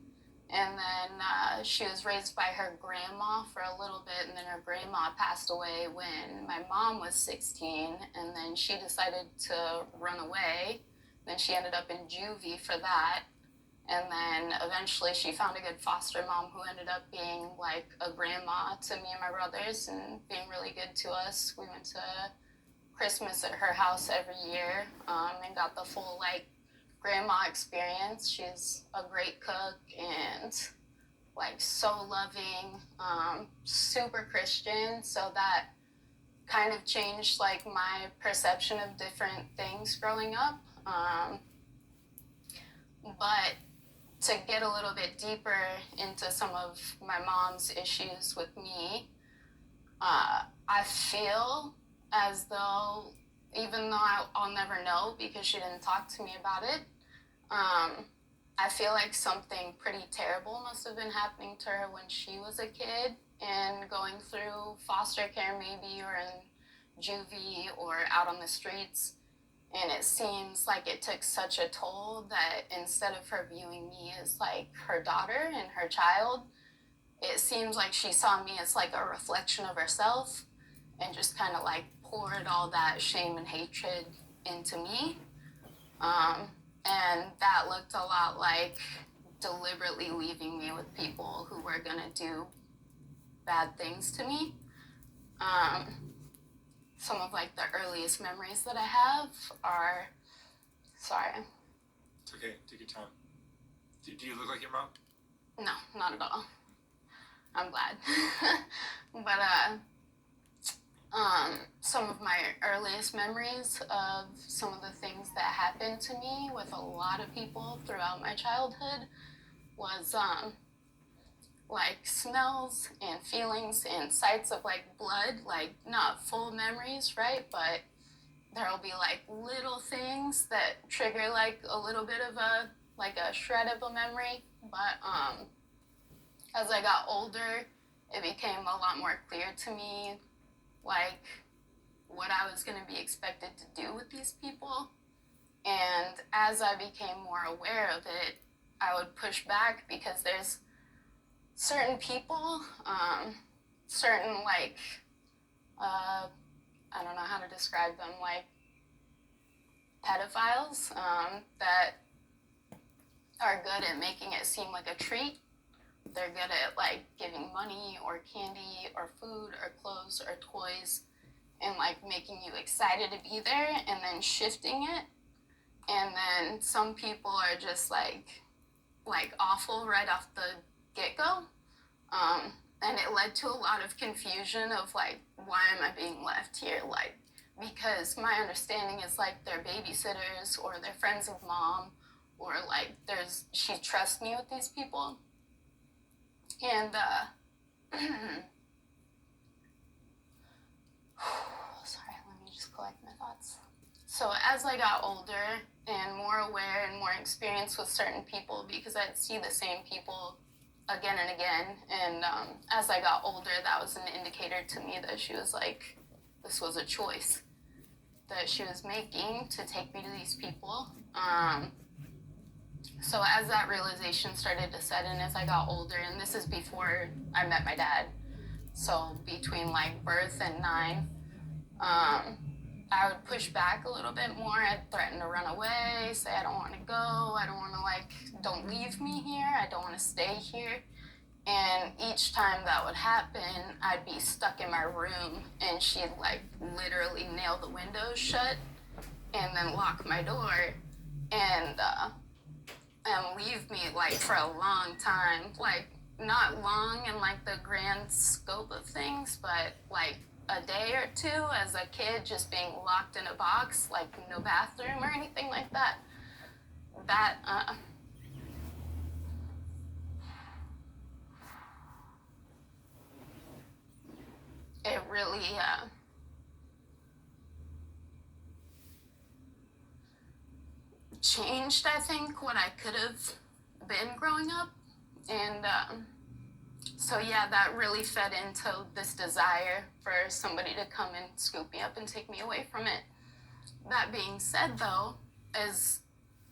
And then she was raised by her grandma for a little bit, and then her grandma passed away when my mom was 16, and then she decided to run away. Then she ended up in juvie for that, and then eventually she found a good foster mom who ended up being like a grandma to me and my brothers and being really good to us. We went to Christmas at her house every year and got the full like grandma experience. She's a great cook and like so loving, super Christian. So that kind of changed like my perception of different things growing up. But to get a little bit deeper into some of my mom's issues with me, I feel as though, even though I'll never know because she didn't talk to me about it, I feel like something pretty terrible must have been happening to her when she was a kid and going through foster care maybe, or in juvie or out on the streets. And it seems like it took such a toll that instead of her viewing me as like her daughter and her child, it seems like she saw me as like a reflection of herself and just kind of like poured all that shame and hatred into me. And that looked a lot like deliberately leaving me with people who were gonna do bad things to me. Some of like the earliest memories that I have are, sorry. It's okay, take your time. Do you look like your mom? No, not at all. I'm glad. But some of my earliest memories of some of the things that happened to me with a lot of people throughout my childhood was like smells and feelings and sights of like blood, like not full memories, right? But there'll be like little things that trigger like a little bit of a shred of a memory. But as I got older, it became a lot more clear to me like what I was going to be expected to do with these people. And as I became more aware of it, I would push back because there's certain people, certain like, I don't know how to describe them, like pedophiles that are good at making it seem like a treat. They're good at like giving money or candy or food or clothes or toys and like making you excited to be there and then shifting it. And then some people are just like awful right off the get-go. And it led to a lot of confusion of like, why am I being left here? Like, because my understanding is like they're babysitters or they're friends of mom, or like she trusts me with these people. And sorry, let me just collect my thoughts. So as I got older and more aware and more experienced with certain people, because I'd see the same people again and again, and as I got older, that was an indicator to me that she was like, this was a choice that she was making to take me to these people. So as that realization started to set in as I got older, and this is before I met my dad, so between like birth and 9, I would push back a little bit more. I'd threaten to run away, say I don't want to go, I don't want to like, don't leave me here, I don't want to stay here. And each time that would happen, I'd be stuck in my room and she'd like literally nail the windows shut and then lock my door and leave me like for a long time. Like not long in like the grand scope of things, but like a day or two as a kid just being locked in a box, like no bathroom or anything like that. It really changed, I think, what I could have been growing up. And so yeah, that really fed into this desire for somebody to come and scoop me up and take me away from it. That being said, though, as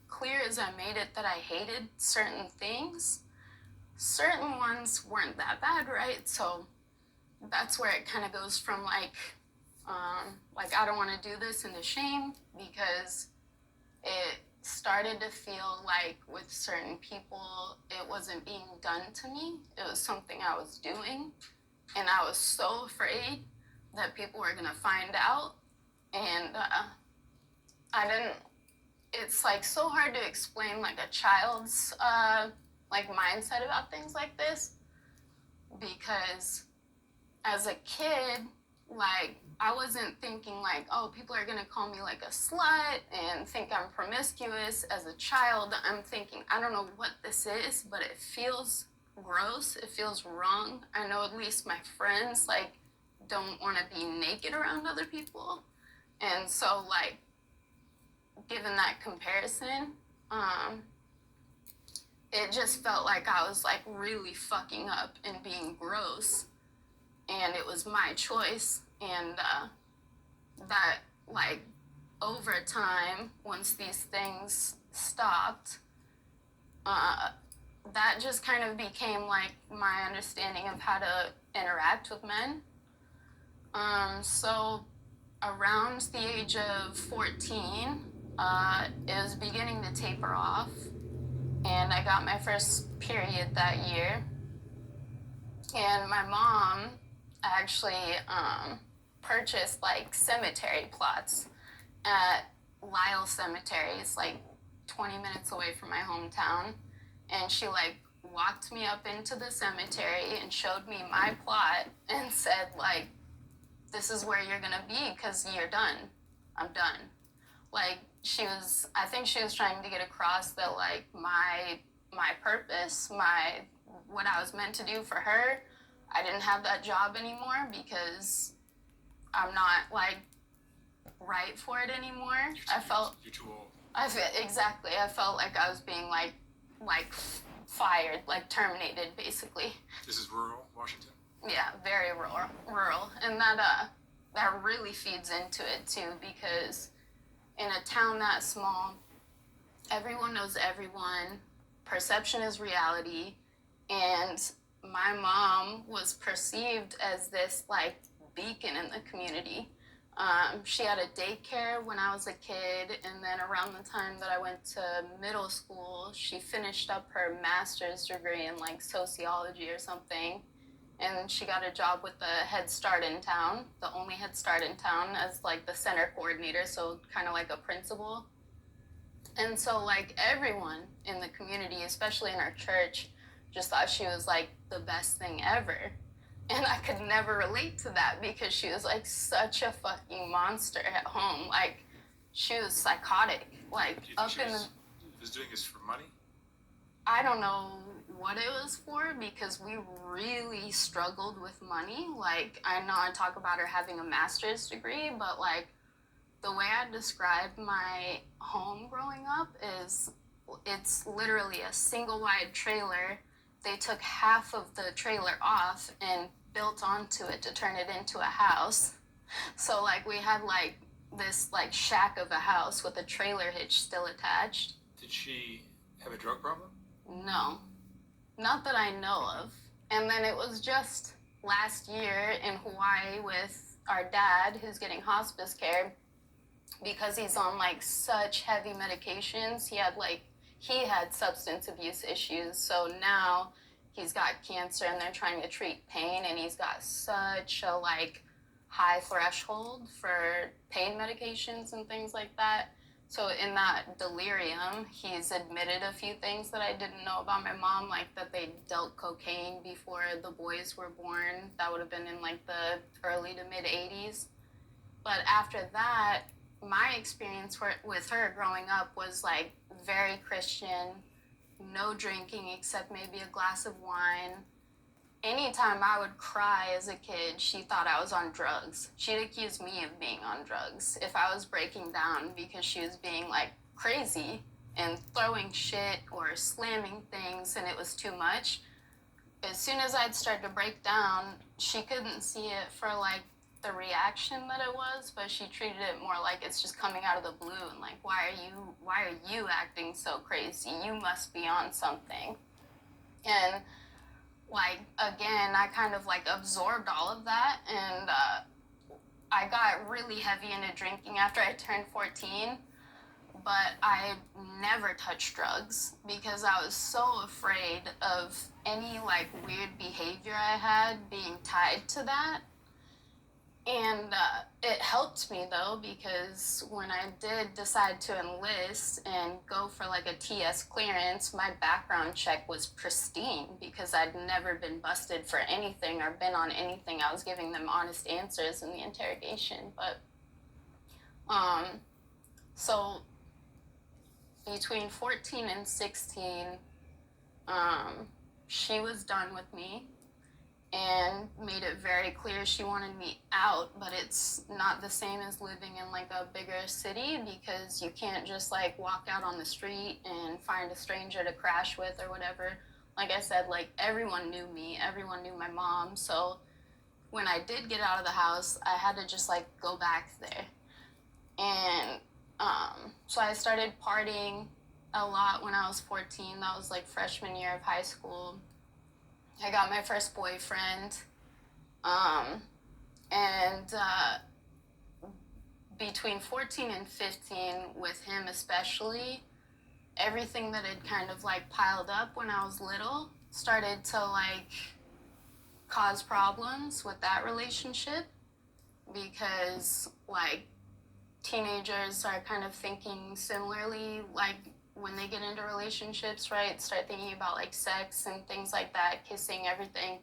clear as I made it that I hated certain things, certain ones weren't that bad, right? So that's where it kind of goes from like I don't want to do this into shame, because it started to feel like with certain people, it wasn't being done to me. It was something I was doing. And I was so afraid that people were going to find out. And it's like so hard to explain like a child's like mindset about things like this, because as a kid, like I wasn't thinking like, oh, people are gonna call me like a slut and think I'm promiscuous. As a child, I'm thinking, I don't know what this is, but it feels gross, it feels wrong. I know at least my friends like don't want to be naked around other people. And so like, given that comparison, it just felt like I was like really fucking up and being gross, and it was my choice. And that like over time, once these things stopped, that just kind of became like my understanding of how to interact with men. So around the age of 14, it was beginning to taper off, and I got my first period that year. And my mom actually purchased like cemetery plots at Lyle Cemetery. It's like 20 minutes away from my hometown. And she like walked me up into the cemetery and showed me my plot and said like, this is where you're gonna be because you're done. I'm done. Like I think she was trying to get across that like my purpose, what I was meant to do for her, I didn't have that job anymore because I'm not like right for it anymore. I felt exactly. I felt like I was being like fired, like terminated, basically. This is rural Washington? Yeah, very rural. And that really feeds into it too, because in a town that small, everyone knows everyone, perception is reality, and my mom was perceived as this like beacon in the community. She had a daycare when I was a kid, and then around the time that I went to middle school, she finished up her master's degree in like sociology or something, and she got a job with the Head Start in town, the only Head Start in town, as like the center coordinator, so kind of like a principal. And so like everyone in the community, especially in our church, just thought she was like the best thing ever. And I could never relate to that because she was like such a fucking monster at home. Like she was psychotic. Like Do you think up she in the, was doing this for money? I don't know what it was for because we really struggled with money. Like I know I talk about her having a master's degree, but like the way I describe my home growing up is it's literally a single wide trailer. They took half of the trailer off and built onto it to turn it into a house. So like we had like this like shack of a house with a trailer hitch still attached. Did she have a drug problem? No, not that I know of. And then it was just last year in Hawaii with our dad who's getting hospice care because he's on like such heavy medications. He had substance abuse issues, so now he's got cancer and they're trying to treat pain, and he's got such a like high threshold for pain medications and things like that. So in that delirium, he's admitted a few things that I didn't know about my mom, like that they dealt cocaine before the boys were born. That would have been in like the early to mid 80s. But after that, my experience with her growing up was like very Christian, no drinking except maybe a glass of wine. Anytime I would cry as a kid, she thought I was on drugs. She'd accuse me of being on drugs if I was breaking down because she was being like crazy and throwing shit or slamming things and it was too much. As soon as I'd start to break down, she couldn't see it for like the reaction that it was, but she treated it more like it's just coming out of the blue and like, why are you acting so crazy? You must be on something. And like, again, I kind of like absorbed all of that, and I got really heavy into drinking after I turned 14, but I never touched drugs because I was so afraid of any like weird behavior I had being tied to that. And it helped me though, because when I did decide to enlist and go for like a TS clearance, my background check was pristine because I'd never been busted for anything or been on anything. I was giving them honest answers in the interrogation. But so between 14 and 16, she was done with me and made it very clear she wanted me out, but it's not the same as living in like a bigger city because you can't just like walk out on the street and find a stranger to crash with or whatever. Like I said, like everyone knew me, everyone knew my mom, so when I did get out of the house, I had to just like go back there. And so I started partying a lot when I was 14. That was like freshman year of high school. I got my first boyfriend, and between 14 and 15, with him especially, everything that had kind of like piled up when I was little started to like cause problems with that relationship because like teenagers are kind of thinking similarly, like when they get into relationships, right? Start thinking about like sex and things like that, kissing, everything.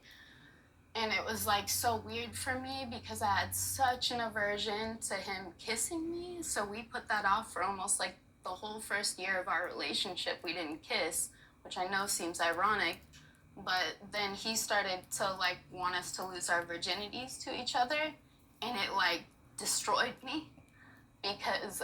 And it was like so weird for me because I had such an aversion to him kissing me. So we put that off for almost like the whole first year of our relationship. We didn't kiss, which I know seems ironic. But then he started to like want us to lose our virginities to each other. And it like destroyed me because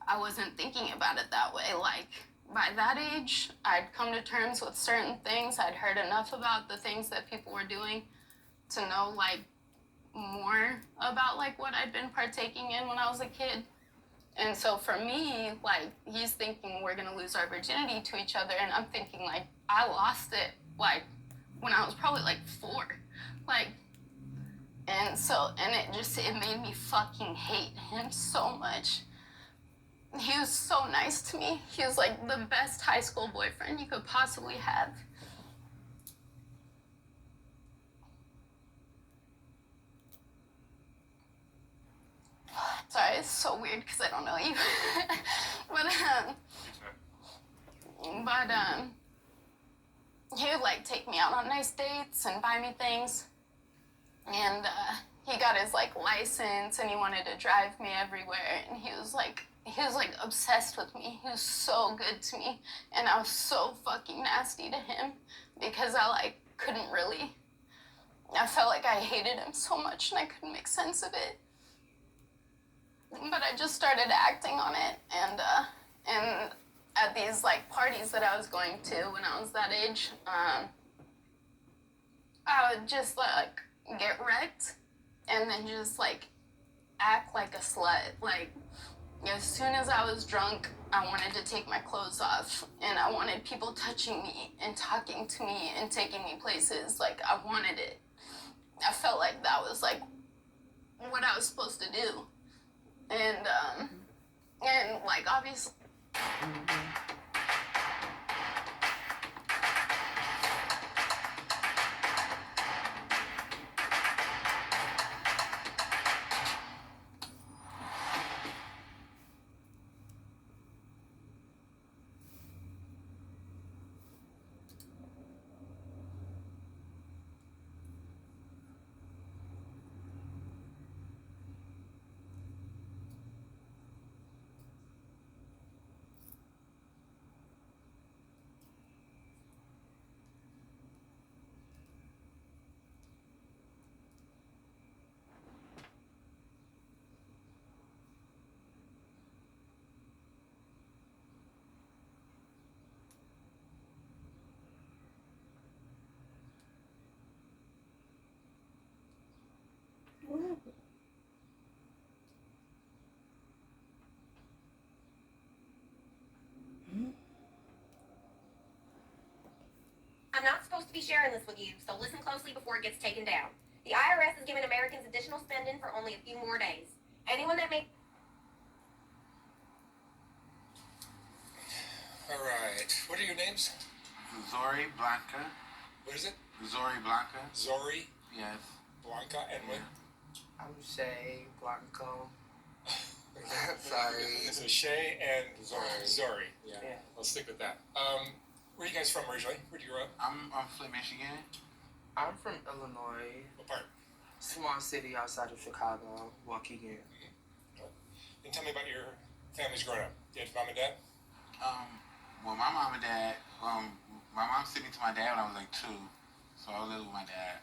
I wasn't thinking about it that way. Like, by that age, I'd come to terms with certain things. I'd heard enough about the things that people were doing to know, like, more about, like, what I'd been partaking in when I was a kid. And so for me, like, he's thinking we're gonna lose our virginity to each other, and I'm thinking, like, I lost it, like, when I was probably, like, 4. Like, And it made me fucking hate him so much. He was so nice to me. He was like the best high school boyfriend you could possibly have. Sorry, it's so weird because I don't know you. but he would like take me out on nice dates and buy me things. And he got his like license and he wanted to drive me everywhere. And he was like obsessed with me. He was so good to me. And I was so fucking nasty to him because I like couldn't really. I felt like I hated him so much and I couldn't make sense of it. But I just started acting on it, and at these like parties that I was going to when I was that age, I would just like get wrecked, and then just like act like a slut. Like as soon as I was drunk, I wanted to take my clothes off, and I wanted people touching me and talking to me and taking me places. Like I wanted it. I felt like that was like what I was supposed to do. And like obviously. What happened? I'm not supposed to be sharing this with you, so listen closely before it gets taken down. The IRS is giving Americans additional spending for only a few more days. Anyone that makes... All right. What are your names? Zori Blanca. What is it? Zori Blanca. Zori Yes. Blanca and what? I'm Shay Blanco. Sorry. So Shay and Zori. Yeah. Yeah. Let's stick with that. Where are you guys from originally? Where do you grow up? I'm from Michigan. I'm from Illinois, What part? small city outside of Chicago, Waukegan. And tell me about your family's growing up. You had mom and dad? Well, my mom and dad, my mom sent me to my dad when I was like 2, so I lived with my dad.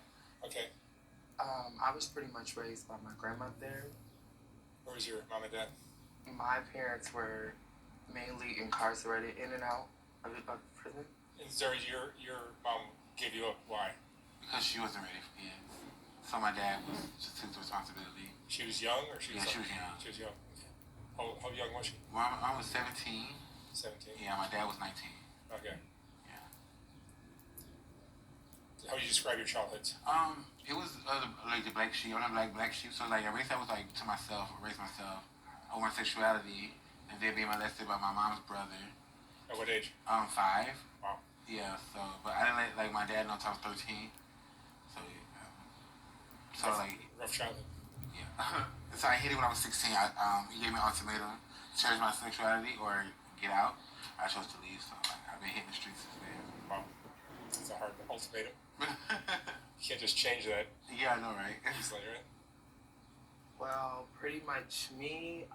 Okay. I was pretty much raised by my grandmother. Where was your mom and dad? My parents were mainly incarcerated in and out of prison. And Zori, your mom gave you up. Why? Because she wasn't ready for kids. So my dad just took the responsibility. She was young, or she was? Yeah, she was young. She was young. Okay. How young was she? I was 17. 17. Yeah, my dad was 19. Okay. Yeah. How would you describe your childhoods? It was like the black sheep. I'm not black sheep. So like, I raised to myself, raised myself on my sexuality, and then being molested by my mom's brother. At what age? 5. Wow. Yeah. So, but I didn't like my dad until I was 13. So, Rough childhood. Yeah. So I hit it when I was 16. He gave me an ultimatum: change my sexuality or get out. I chose to leave. So I've been hitting the streets since then. Wow. It's a hard ultimatum. You can't just change that Yeah, I know, right? easily, right? Well, pretty much me,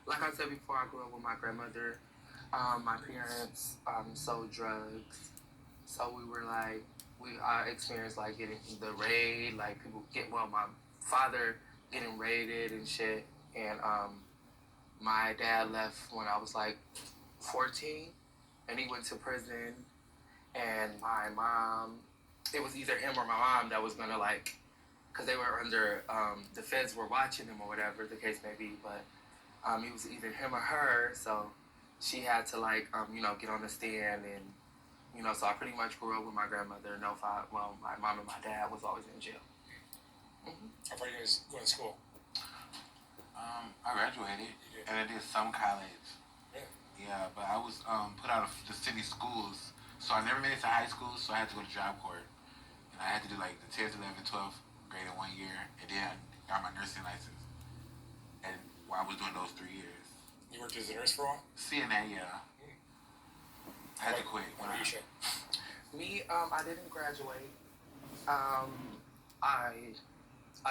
like I said before, I grew up with my grandmother. My parents sold drugs. So we were like, I experienced like getting the raid, like my father getting raided and shit. And my dad left when I was like 14 and he went to prison. And my mom, it was either him or my mom that was gonna like, cause they were under, the feds were watching him or whatever the case may be, but it was either him or her, so she had to like, get on the stand and, so I pretty much grew up with my grandmother. My mom and my dad was always in jail. How far are you guys going to school? I graduated and I did some college. Really? Yeah, but I was put out of the city schools, so I never made it to high school, so I had to go to Job Corps. And I had to do like the 10th, 11th, 12th grade in 1 year, and then I got my nursing license. And while I was doing those 3 years. You worked as a nurse for a while? CNA, yeah. I had to quit. What about you, Shay? Me, I didn't graduate. I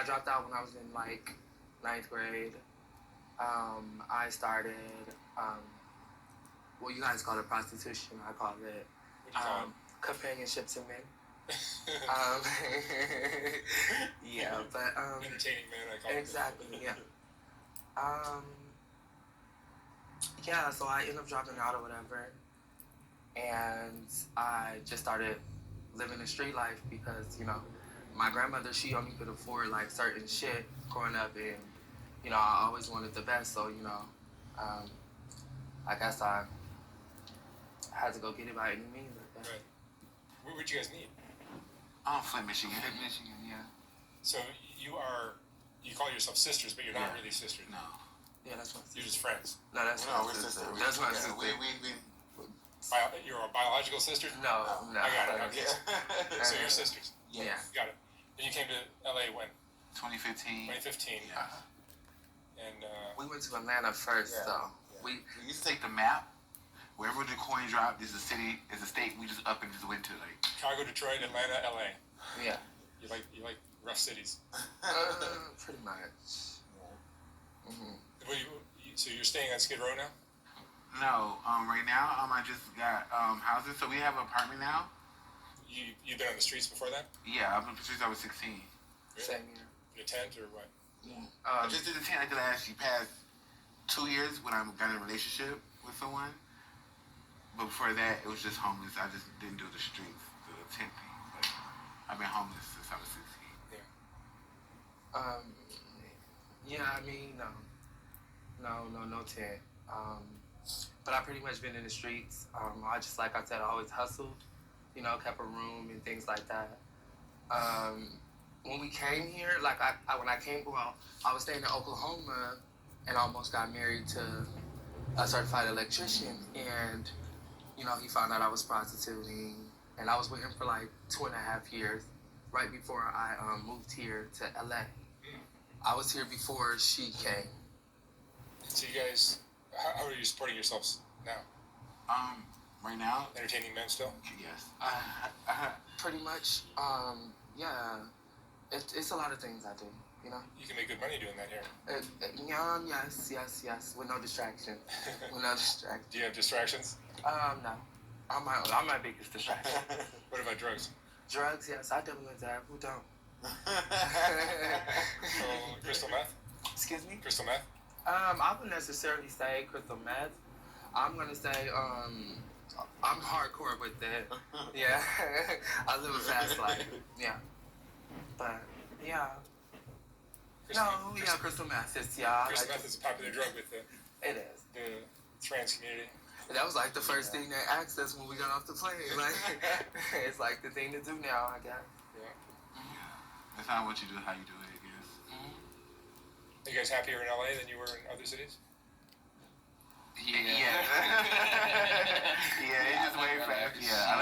dropped out when I was in like 9th grade. I started, well, you guys call it prostitution. I call it What do you call companionship to men. it? Yeah, but Entertaining men, I call it. exactly, yeah. Yeah, so I ended up dropping out or whatever, and I just started living the street life because, you know, my grandmother, she only could afford like certain shit growing up, and, you know, I always wanted the best, so, you know, I guess I had to go get it by any means. I guess. Right. Where would you guys meet? Flint, Michigan. Michigan, yeah. So you call yourself sisters, but you're not really sisters. No. Yeah, that's my You're sister. just friends. No, that's No, my we're sister. sisters. That's my Yeah, sister. You're a biological sister? No. I got it. Okay. Yeah. So you're sisters. Yeah. Got it. And you came to LA when? 2015. 2015. Yeah. And We went to Atlanta first, Yeah. though. We used to take the map. Wherever the coin dropped, is a city, is a state. We just up and just went to like. Chicago, Detroit, Atlanta, LA. Yeah. You like rough cities. Pretty much. Mm-hmm. So you're staying on Skid Row now? No, right now I just got houses, so we have an apartment now. You've been on the streets before that? Yeah, I've been since I was 16. Really? Same year. In a tent or what? Yeah. I just did the tent. I did actually past 2 years when I got in a relationship with someone. But before that, it was just homeless. I just didn't do the streets, the tent thing. But I've been homeless since I was 16. Yeah, I mean, no tent. But I pretty much been in the streets. I just, like I said, I always hustled, you know, kept a room and things like that. When we came here, like when I came, well, I was staying in Oklahoma and almost got married to a certified electrician, and, you know, he found out I was prostituting, and I was with him for like 2.5 years, right before I moved here to LA. I was here before she came. So you guys, how are you supporting yourselves now? Right now, Entertaining men still? yes. Pretty much, yeah. It's a lot of things I do, you know. You can make good money doing that here. Yes, with no distraction. With no distraction. Do you have distractions? No. I'm my biggest distraction. What about drugs? Drugs, yes, I definitely with that. Who don't? So, crystal meth? Excuse me? Crystal meth? I wouldn't necessarily say crystal meth. I'm gonna say, I'm hardcore with that. Yeah. I live a fast life. Yeah. But, yeah. Crystal meth. It's, yeah. Crystal meth is a popular drug with It is. the trans community. That was like the first thing they asked us when we got off the plane. Like, it's like the thing to do now, I guess. That's not what you do, how you do it, I guess. Are you guys happier in LA than you were in other cities? Yeah. Yeah, it's just way fast. Yeah, I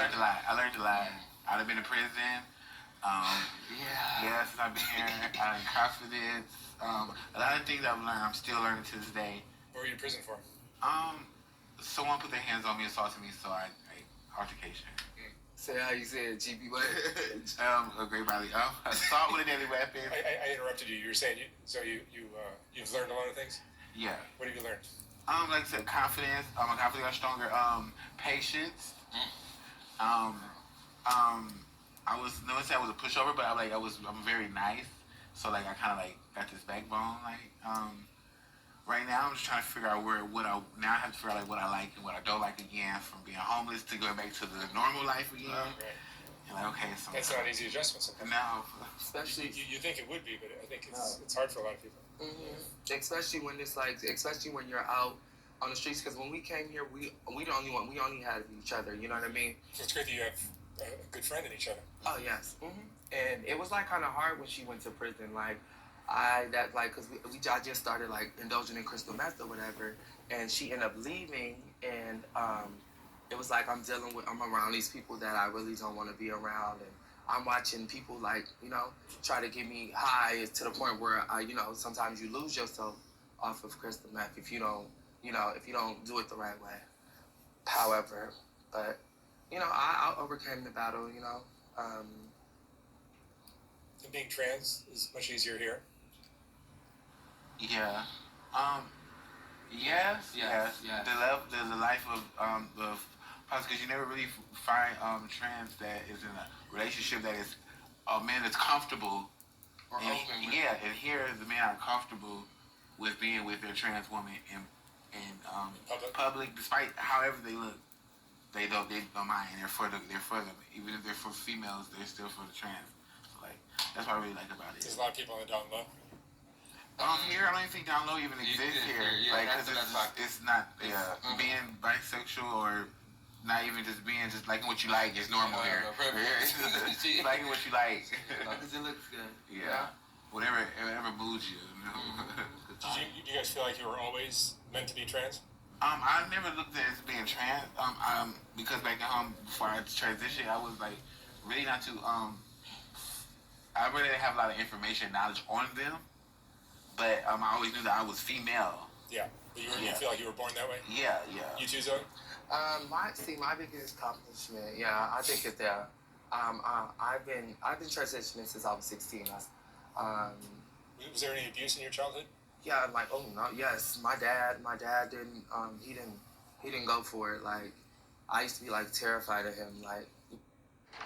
learned a lot. I've been in prison. Since I've been here, I learned confidence. A lot of things I've learned, I'm still learning to this day. What were you in prison for? Someone put their hands on me, assaulted me, so I altercation. Say how you said, GP what? A great body. Assault with a deadly weapon. I interrupted you. You were saying you've learned a lot of things. Yeah. What have you learned? Like I said, confidence. My confidence got stronger. Patience. I was noticing I was a pushover, but I'm very nice. So like I kind of like got this backbone. Right now I'm just trying to figure out what I have to figure out like what I like and what I don't like again, from being homeless to going back to the normal life again. Right. And like, okay, so That's not an easy adjustment sometimes. now, Especially, You think it would be, but I think it's hard for a lot of people. especially when it's like, especially when you're out on the streets. Because when we came here, we only had each other. You know what I mean? So it's great that you have a good friend in each other. Oh yes. And it was like kind of hard when she went to prison. Like, cause I just started like indulging in crystal meth or whatever, and she ended up leaving, and it was like I'm around these people that I really don't want to be around, and I'm watching people like, try to get me high to the point where sometimes you lose yourself off of crystal meth if you don't, if you don't do it the right way. However, but I overcame the battle. And being trans is much easier here. Yeah. Yes. There's a life of because you never really find trans that is in a relationship that is a man that's comfortable. Or open. And here the men are comfortable with being with their trans woman in public, despite however they look. They don't mind. They're for them. Even if they're for females, they're still for the trans. So, like, that's what I really like about it. There's a lot of people on the down low. Here, I don't even think down low even exists here. Yeah, like, because it's not being bisexual or not even just being just liking what you like is normal here. Liking what you like. Because it looks good. Yeah. Whatever moves you. Do you guys feel like you were always meant to be trans? I never looked at it as being trans. Because back at home before I transitioned, I was like really not too. I really didn't have a lot of information, knowledge on them. But I always knew that I was female. Yeah. You feel like you were born that way? Yeah. You too, Zoe? My biggest accomplishment, I think it's there. I've been transitioning since I was 16. Was there any abuse in your childhood? Yeah, like yes. My dad didn't he didn't go for it. Like, I used to be like terrified of him. Like,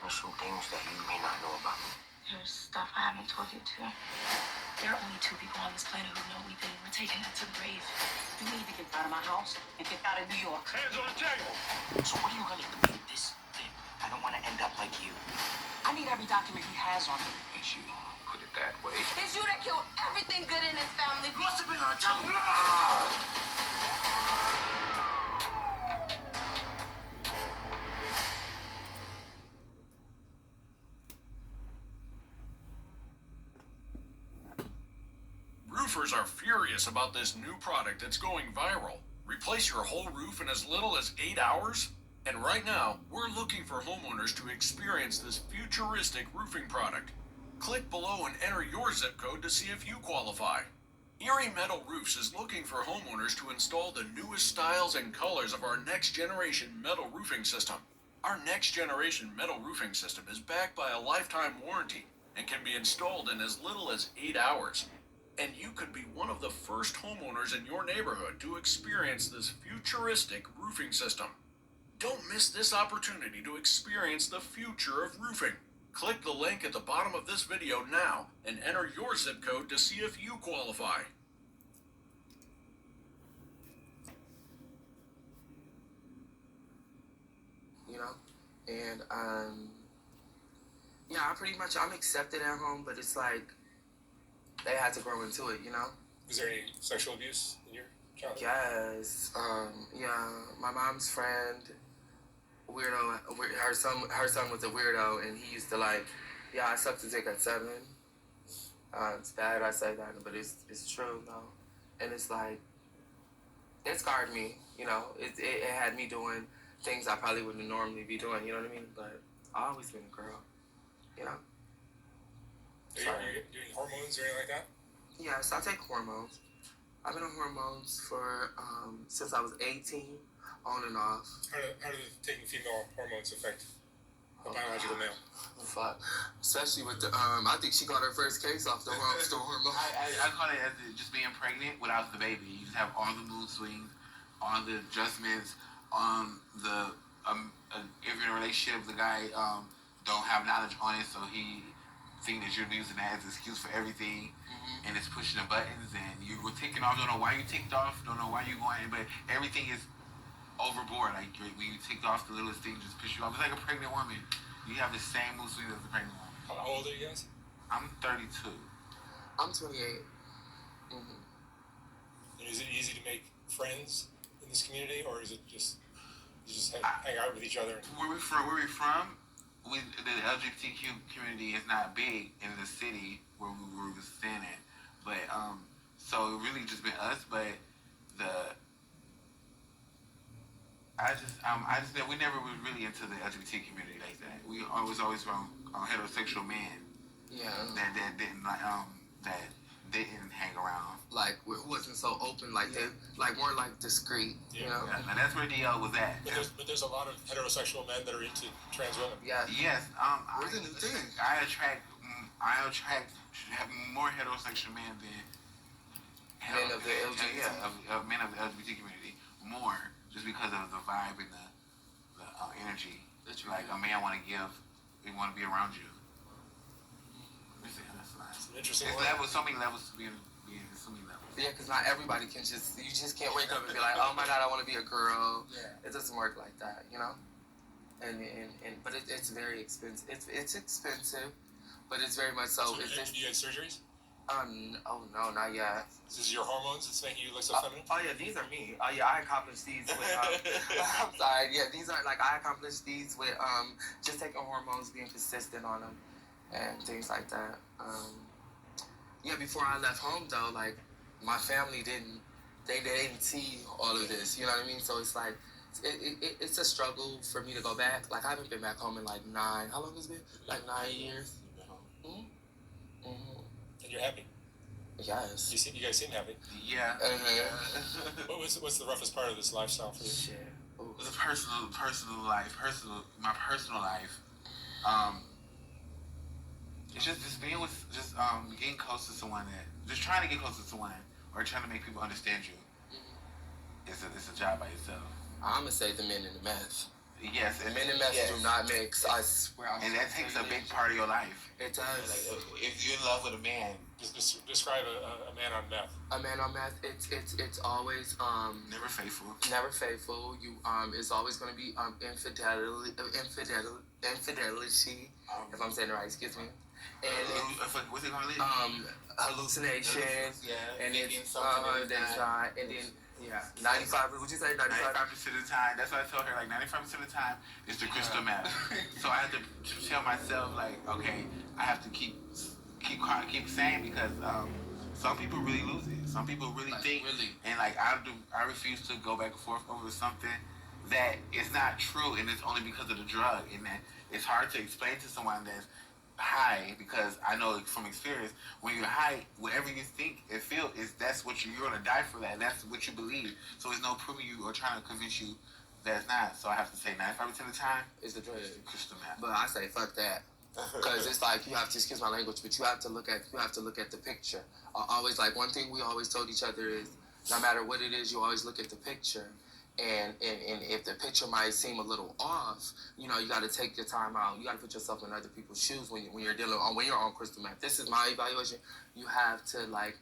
there's some things that you may not know about me. There's stuff I haven't told you to. There are only 2 people on this planet who know we're taking it to the grave. You need to get out of my house and get out of New York. Hands on the table. So what are you gonna do with this thing? I don't want to end up like you. I need every document he has on me. And she put it that way. It's you that killed everything good in his family. Must have been our tongue. Roofers are furious about this new product that's going viral. Replace your whole roof in as little as 8 hours? And right now, we're looking for homeowners to experience this futuristic roofing product. Click below and enter your zip code to see if you qualify. Erie Metal Roofs is looking for homeowners to install the newest styles and colors of our next generation metal roofing system. Our next generation metal roofing system is backed by a lifetime warranty and can be installed in as little as 8 hours. And you could be one of the first homeowners in your neighborhood to experience this futuristic roofing system. Don't miss this opportunity to experience the future of roofing. Click the link at the bottom of this video now and enter your zip code to see if you qualify. And I'm accepted at home, but it's like they had to grow into it. Was there any sexual abuse in your childhood? Yes. My mom's friend, weirdo. Her son was a weirdo, and he used to I sucked his dick at 7. It's bad I say that, but it's true though. And it's like, it scarred me. It had me doing things I probably wouldn't normally be doing. You know what I mean? But I've always been a girl. Are you doing hormones or anything like that? Yes, I take hormones. I've been on hormones for since I was 18, on and off. How do taking female hormones affect a biological male? Fuck. Especially with the I think she got her first case off the hormone. I call it as just being pregnant without the baby. You just have all the mood swings, all the adjustments. If you're in a relationship, the guy don't have knowledge on it, so he think that you're using that as an excuse for everything, and it's pushing the buttons, and you were ticking off, don't know why you ticked off, don't know why you going, but everything is overboard. Like, when you ticked off, the littlest thing just push you off. It's like a pregnant woman. You have the same mood swings as a pregnant woman. How old are you guys? I'm 32. I'm 28. And is it easy to make friends in this community, or is it just you hang out with each other? Where we from? the LGBTQ community is not big in the city where we were staying at, but so it really just been us. But the I just we never were really into the LGBT community like that. We always around heterosexual men. Yeah. That didn't that didn't hang around. Like it wasn't so open, like they like more like discreet. Yeah. You know. Yeah, and that's where DL was at. But there's a lot of heterosexual men that are into trans women. Yeah. Yes. Where's the new thing? I attract more heterosexual men than men of the LGBT. of men of the LGBT community more, just because of the vibe and the energy. Like a man want to give, he want to be around you. It's an interesting It's one. levels, so many levels to being so many levels. Yeah, because not everybody can you just can't wake up and be like, oh my God, I want to be a girl. Yeah. It doesn't work like that, you know? But it's very expensive. It's expensive, but it's very much so. Do you get surgeries? Oh no, not yet. Is this your hormones that's making you look so feminine? Oh yeah, these are me. Oh yeah, I accomplished these with, I'm sorry, yeah, these are, like, I accomplished these with, just taking hormones, being consistent on them, and things like that. Yeah, before I left home though, like, my family didn't see all of this, you know what I mean? So it's like, it's a struggle for me to go back. Like, I haven't been back home in like how long has it been? Like 9 years. Mm-hmm. Mm-hmm. And you're happy? Yes. You guys seem happy. Yeah. What's the roughest part of this lifestyle for you? Shit. The personal life. My personal life. It's just being with, getting close to someone just trying to get close to someone or trying to make people understand you. Mm-hmm. It's a job by itself. I'm gonna say the men and the meth. Yes, and men and meth do not mix. I swear. And that takes a big part of your life. It does. Like, if you're in love with a man, just describe a man on meth. A man on meth. It's always never faithful. Never faithful. You it's always gonna be infidelity. If I'm saying it right, excuse me. And what's it called? Hallucination. Yeah. And it's and then. Yeah, 95. Would you say 95? 95% of the time. That's what I told her. Like 95% of the time, it's the crystal meth. So I had to tell myself, like, okay, I have to keep saying, because some people really lose it. Some people really think, and like I refuse to go back and forth over something that is not true, and it's only because of the drug, and that it's hard to explain to someone that's high, because I know from experience, when you're high, whatever you think and feel that's what you're gonna die for that. That's what you believe. So there's no proving you or trying to convince you that it's not. So I have to say 95% of the time it's the drug. Crystal meth. But I say fuck that. Because it's like, you have to, excuse my language, but you have to look at the picture. Always, like, one thing we always told each other is, no matter what it is, you always look at the picture. And if the picture might seem a little off, you know, you got to take your time out. You got to put yourself in other people's shoes when you're on crystal meth. This is my evaluation. You have to, like,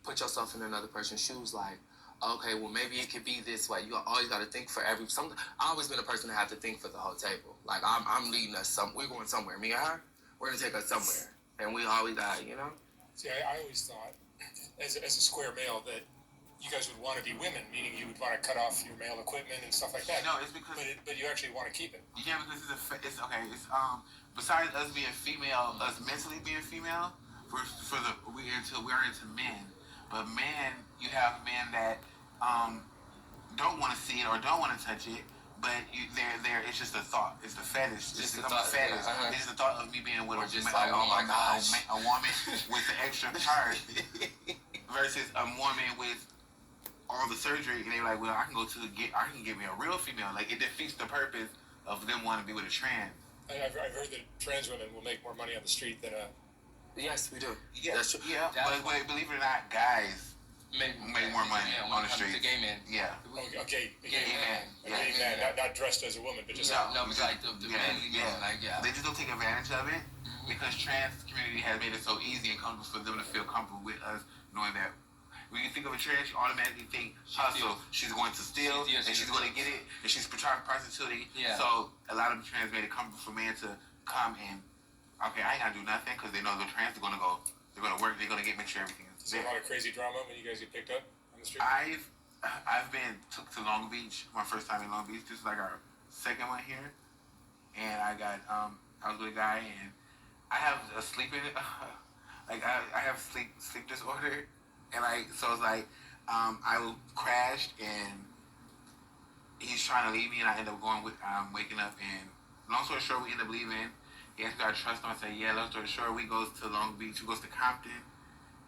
put yourself in another person's shoes. Like, okay, well, maybe it could be this way. You always got to think for I've always been a person that have to think for the whole table. Like, I'm leading us we're going somewhere. Me and her, we're gonna take us somewhere, and we always got, you know. See, I always thought, as a square male, that you guys would want to be women, meaning you would want to cut off your male equipment and stuff like that. No, it's because... But you actually want to keep it. Yeah, because it's okay. It's besides us being female, us mentally being female, we're into men. But men, you have men that don't want to see it or don't want to touch it, but they're it's just a thought. It's the fetish. It's a fetish. Uh-huh. It's the thought of me being with oh my gosh, a woman with the extra part versus a woman with all the surgery, and they're like, well, I can get me a real female. Like, it defeats the purpose of them wanting to be with a trans. I've heard that trans women will make more money on the street than a... Yes, we do. Yeah, that's true. Yeah, but believe it or not, guys make more money on the street. The gay men. Yeah. Okay. Gay man. Yeah. Gay man, not dressed as a woman, but just... No, like the men. They just don't take advantage of it, because trans community has made it so easy and comfortable for them to feel comfortable with us, knowing that when you think of a trans, you automatically think hustle. She's going to steal, and she's going to get it, and she's prostituting. Yeah. So a lot of the trans made it comfortable for men to come and, okay, I ain't got to do nothing, because they know the trans are going to go, they're going to work, they're going to make sure everything is there. Is there a lot of crazy drama when you guys get picked up on the street? I've been took to Long Beach, my first time in Long Beach. This is like our second one here. and I was with a guy, and I have a sleeping, like I have sleep disorder, and so it's like, I crashed, and he's trying to leave me, and I end up waking up, and long story short, we end up leaving. He asked me if I trust him. I said, yeah. Long story short, we goes to Long Beach, we goes to Compton,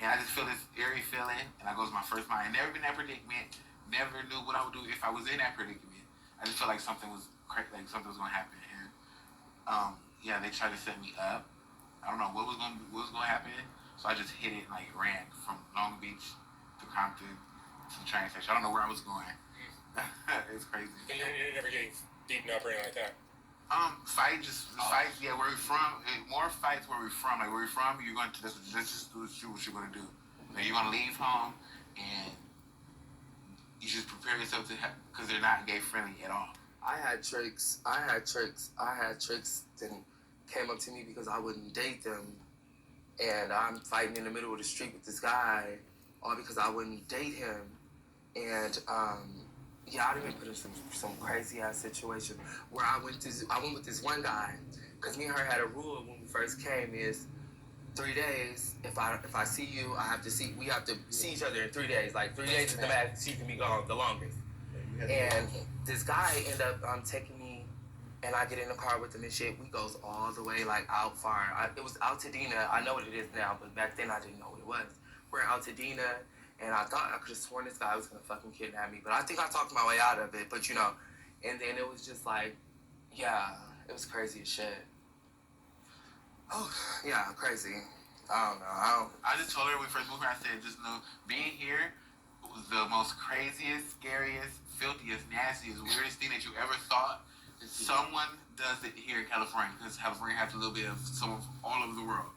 and I just feel this eerie feeling, and I goes to my first mind. Never been in that predicament, never knew what I would do if I was in that predicament. I just felt like something was gonna happen, and yeah, they tried to set me up. I don't know what was gonna happen, so I just hit it and ran from Long Beach to Compton to the train station. I don't know where I was going. It's crazy. And you're never getting beaten up or anything like that? Fights, yeah, where we from, more fights where we from. Like, where we from, you're going to, let's just do what you're going to do. Like, you're going to leave home, and you just prepare yourself because they're not gay friendly at all. I had tricks that came up to me because I wouldn't date them. And I'm fighting in the middle of the street with this guy, all because I wouldn't date him. And, yeah, I'd been put in some crazy ass situation where I went with this one guy, because me and her had a rule when we first came is 3 days. If I see you, we have to see each other in 3 days. Like 3 days is the max she can be gone the longest. And this guy ended up taking me, and I get in the car with him and shit. We goes all the way out far. It was Altadena. I know what it is now, but back then I didn't know what it was. We're in Altadena. And I thought I could have sworn this guy was gonna fucking kidnap me, but I think I talked my way out of it. But and then it was just yeah, it was crazy as shit. Oh, yeah, crazy. I don't know. I just told her when we first moved here, I said, just know, being here was the most craziest, scariest, filthiest, nastiest, weirdest thing that you ever thought. Someone does it here in California, because California has a little bit of someone from all over the world.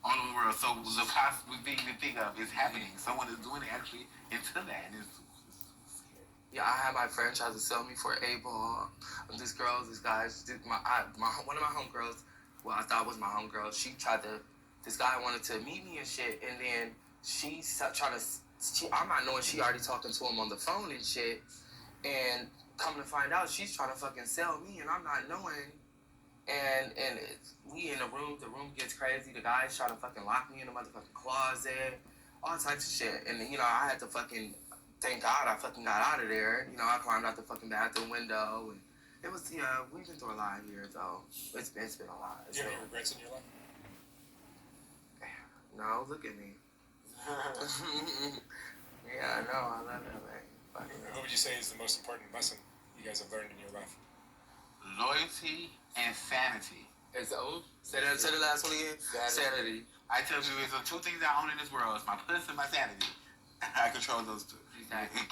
All over the world. So the possible thing to think of is happening. Someone is doing it actually into that, and it's scary. Yeah, I had my friend try to sell me for a ball. This guy, one of my homegirls, well, I thought was my homegirl, this guy wanted to meet me and shit, and then I'm not knowing she already talking to him on the phone and shit, and come to find out she's trying to fucking sell me, and I'm not knowing. And we in the room gets crazy. The guy's trying to fucking lock me in the motherfucking closet, all types of shit. And I had to fucking, thank God I fucking got out of there. I climbed out the fucking bathroom window, and it was, we've been through a lot here, though. It's been a lot. Do you have any regrets in your life? No, look at me. Yeah, I know, I love it, man. What would you say is the most important lesson you guys have learned in your life? Loyalty and sanity. Say the last one again. Sanity. I tell you, there's two things I own in this world. It's my pussy and my sanity. I control those two. Exactly.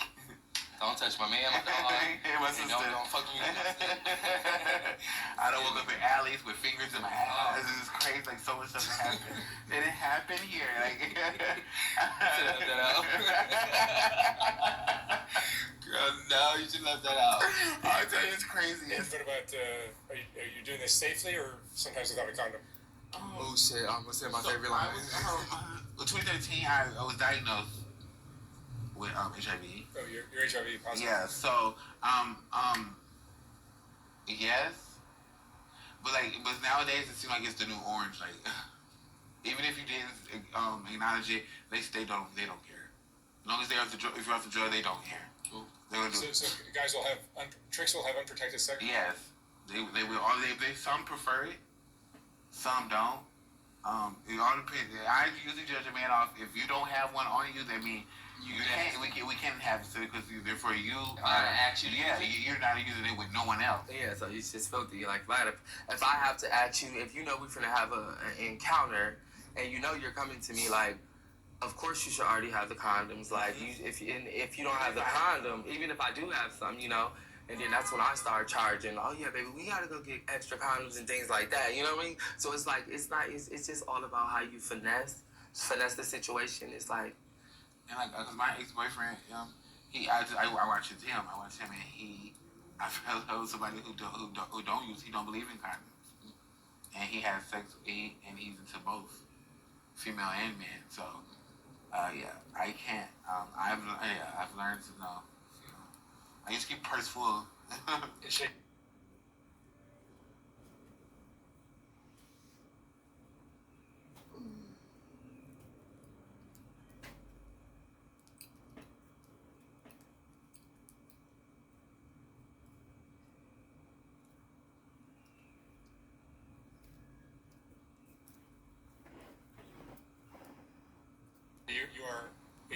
Don't touch my man, my dog. My sister. Don't fuck with me. I don't woke up in alleys with fingers in my ass. This is crazy. So much stuff happened. It didn't happen here. Girl, no, you should let that out. I tell you, it's crazy. And what about, are you doing this safely or sometimes without a condom? Oh shit, I almost said my favorite line. In 2013, I was diagnosed with HIV. Oh, you're HIV positive? Yeah, so, yes. But nowadays it seems like it's the new orange. Even if you didn't acknowledge it, they don't care. As long as if you're off the drug, they don't care. So guys tricks will have unprotected sex? Yes, they will. Some prefer it, some don't. It all depends. I usually judge a man off if you don't have one on you. That means we can't have it because therefore you actually. Yeah, you're not using it with no one else. Yeah, so it's just filthy. If I have to ask you, if we're finna have an encounter, and you're coming to me of course you should already have the condoms. If you don't have the condom, even if I do have some, and then that's when I start charging. Oh yeah, baby, we gotta go get extra condoms and things like that. You know what I mean? So it's it's just all about how you finesse the situation. It's and cause my ex-boyfriend, I watched him, and I fell in love with somebody who don't believe in condoms, and he has sex, and he's into both female and men. So. Yeah, I can't. I've learned to know. I used to keep purse full.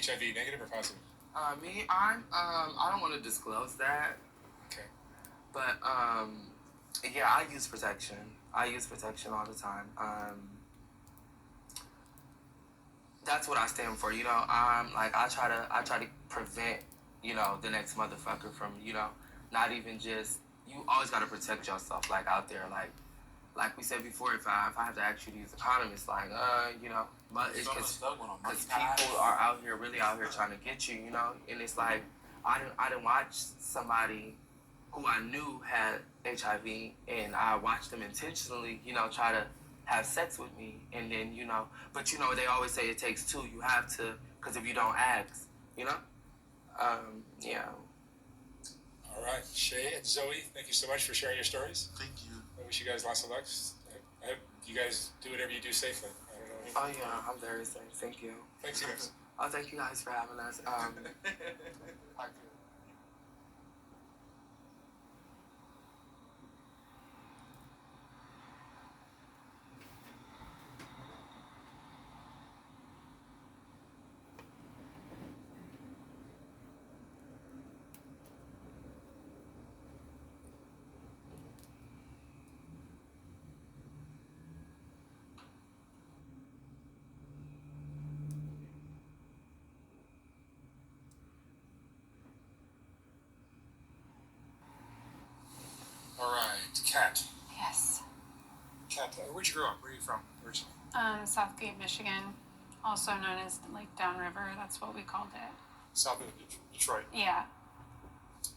HIV negative or positive? Me, I'm I don't want to disclose that. Okay. But yeah, I use protection. I use protection all the time. That's what I stand for. You know, I try to prevent, you know, the next motherfucker from, you know, not even just. You always gotta protect yourself, like out there, like we said before. If I have to ask you to use a condom, it's like, you know, but it's because people are out here, really out here trying to get you, you know, and it's like I didn't watch somebody who I knew had HIV, and I watched them intentionally, you know, try to have sex with me, and then, you know, but you know, they always say it takes two. You have to, because if you don't ask, you know, yeah. All right, Shay and Zoe, thank you so much for sharing your stories. Thank you. I wish you guys lots of luck. I hope you guys do whatever you do safely. I don't know. Oh yeah, I'm very safe. Thank you. Thanks, you guys. Oh, thank you guys for having us. All right, Kat. Yes. Kat, where'd you grow up? Where are you from originally? Southgate, Michigan, also known as like Downriver. That's what we called it. South of Detroit. Yeah.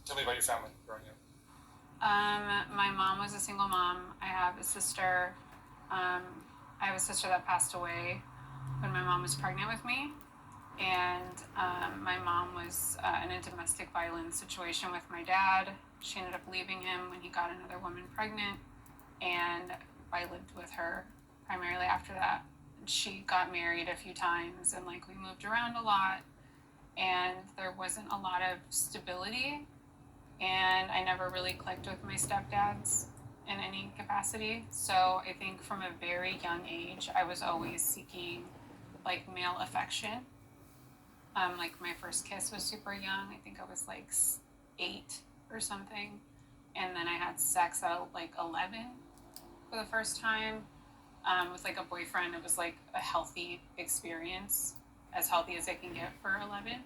Tell me about your family growing up. My mom was a single mom. I have a sister. I have a sister that passed away when my mom was pregnant with me. And my mom was in a domestic violence situation with my dad. She ended up leaving him when he got another woman pregnant. And I lived with her primarily after that. She got married a few times, and like we moved around a lot. And there wasn't a lot of stability. And I never really clicked with my stepdads in any capacity. So I think from a very young age, I was always seeking like male affection. Like my first kiss was super young. I think I was like 8 or something. And then I had sex at like 11 for the first time with like a boyfriend. It was like a healthy experience, as healthy as it can get for 11.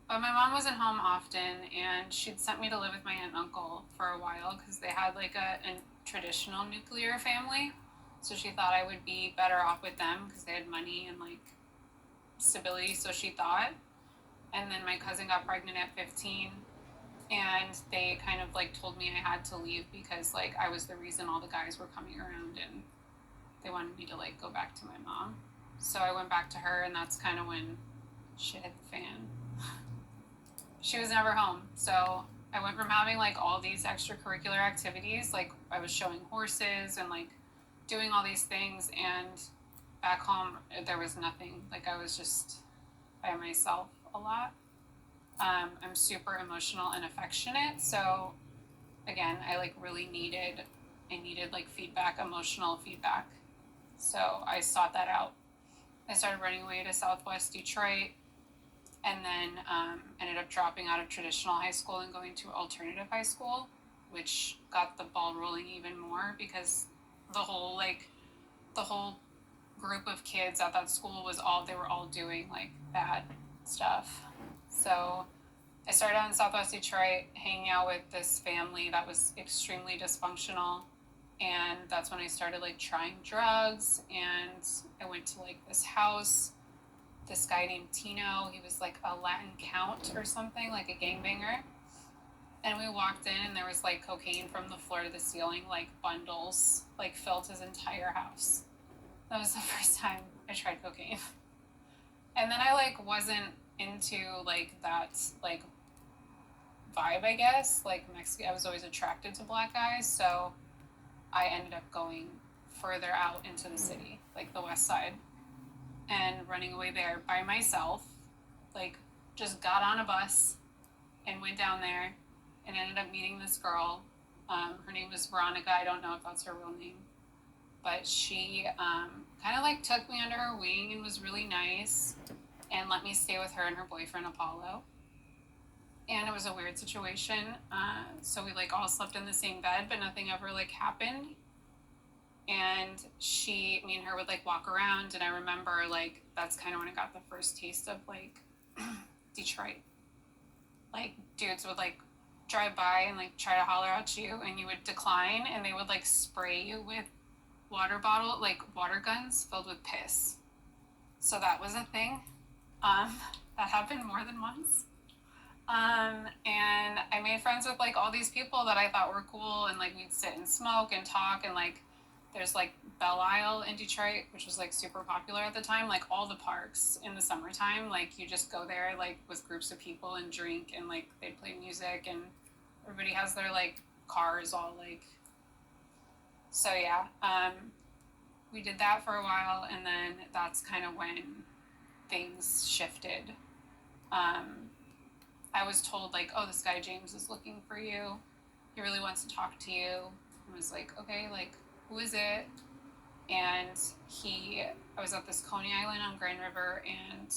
But my mom wasn't home often, and she'd sent me to live with my aunt and uncle for a while because they had like a traditional nuclear family. So she thought I would be better off with them because they had money and like stability, so she thought. And then my cousin got pregnant at 15, and they kind of like told me I had to leave because like I was the reason all the guys were coming around, and they wanted me to like go back to my mom. So I went back to her, and that's kind of when shit hit the fan. She was never home. So I went from having like all these extracurricular activities, like I was showing horses and like doing all these things, and back home there was nothing. Like I was just by myself a lot. I'm super emotional and affectionate, so again, I like really needed like feedback, emotional feedback. So I sought that out. I started running away to Southwest Detroit, and then ended up dropping out of traditional high school and going to alternative high school, which got the ball rolling even more because the whole group of kids at that school they were all doing like bad stuff. So I started out in Southwest Detroit, hanging out with this family that was extremely dysfunctional, and that's when I started like trying drugs. And I went to like this house, this guy named Tino. He was like a Latin count or something, like a gangbanger. And we walked in, and there was like cocaine from the floor to the ceiling, like bundles, like filled his entire house. That was the first time I tried cocaine. And then I like wasn't into like that like vibe, I guess. Like Mexican, I was always attracted to black guys, so I ended up going further out into the city, like the west side, and running away there by myself. Like just got on a bus and went down there and ended up meeting this girl. Her name was Veronica. I don't know if that's her real name, but she kind of like took me under her wing and was really nice and let me stay with her and her boyfriend Apollo. And it was a weird situation. So we like all slept in the same bed, but nothing ever like happened. And me and her would like walk around, and I remember like that's kind of when I got the first taste of like Detroit. Like dudes would like drive by and like try to holler at you, and you would decline, and they would like spray you with water guns filled with piss. So that was a thing. That happened more than once. And I made friends with like all these people that I thought were cool, and like we'd sit and smoke and talk, and like there's like Belle Isle in Detroit, which was like super popular at the time. Like all the parks in the summertime, like you just go there like with groups of people and drink, and like they'd play music, and everybody has their like cars all like. So yeah, we did that for a while, and then that's kind of when things shifted. I was told like, oh, this guy James is looking for you. He really wants to talk to you. I was like, okay, like, who is it? And I was at this Coney Island on Grand River, and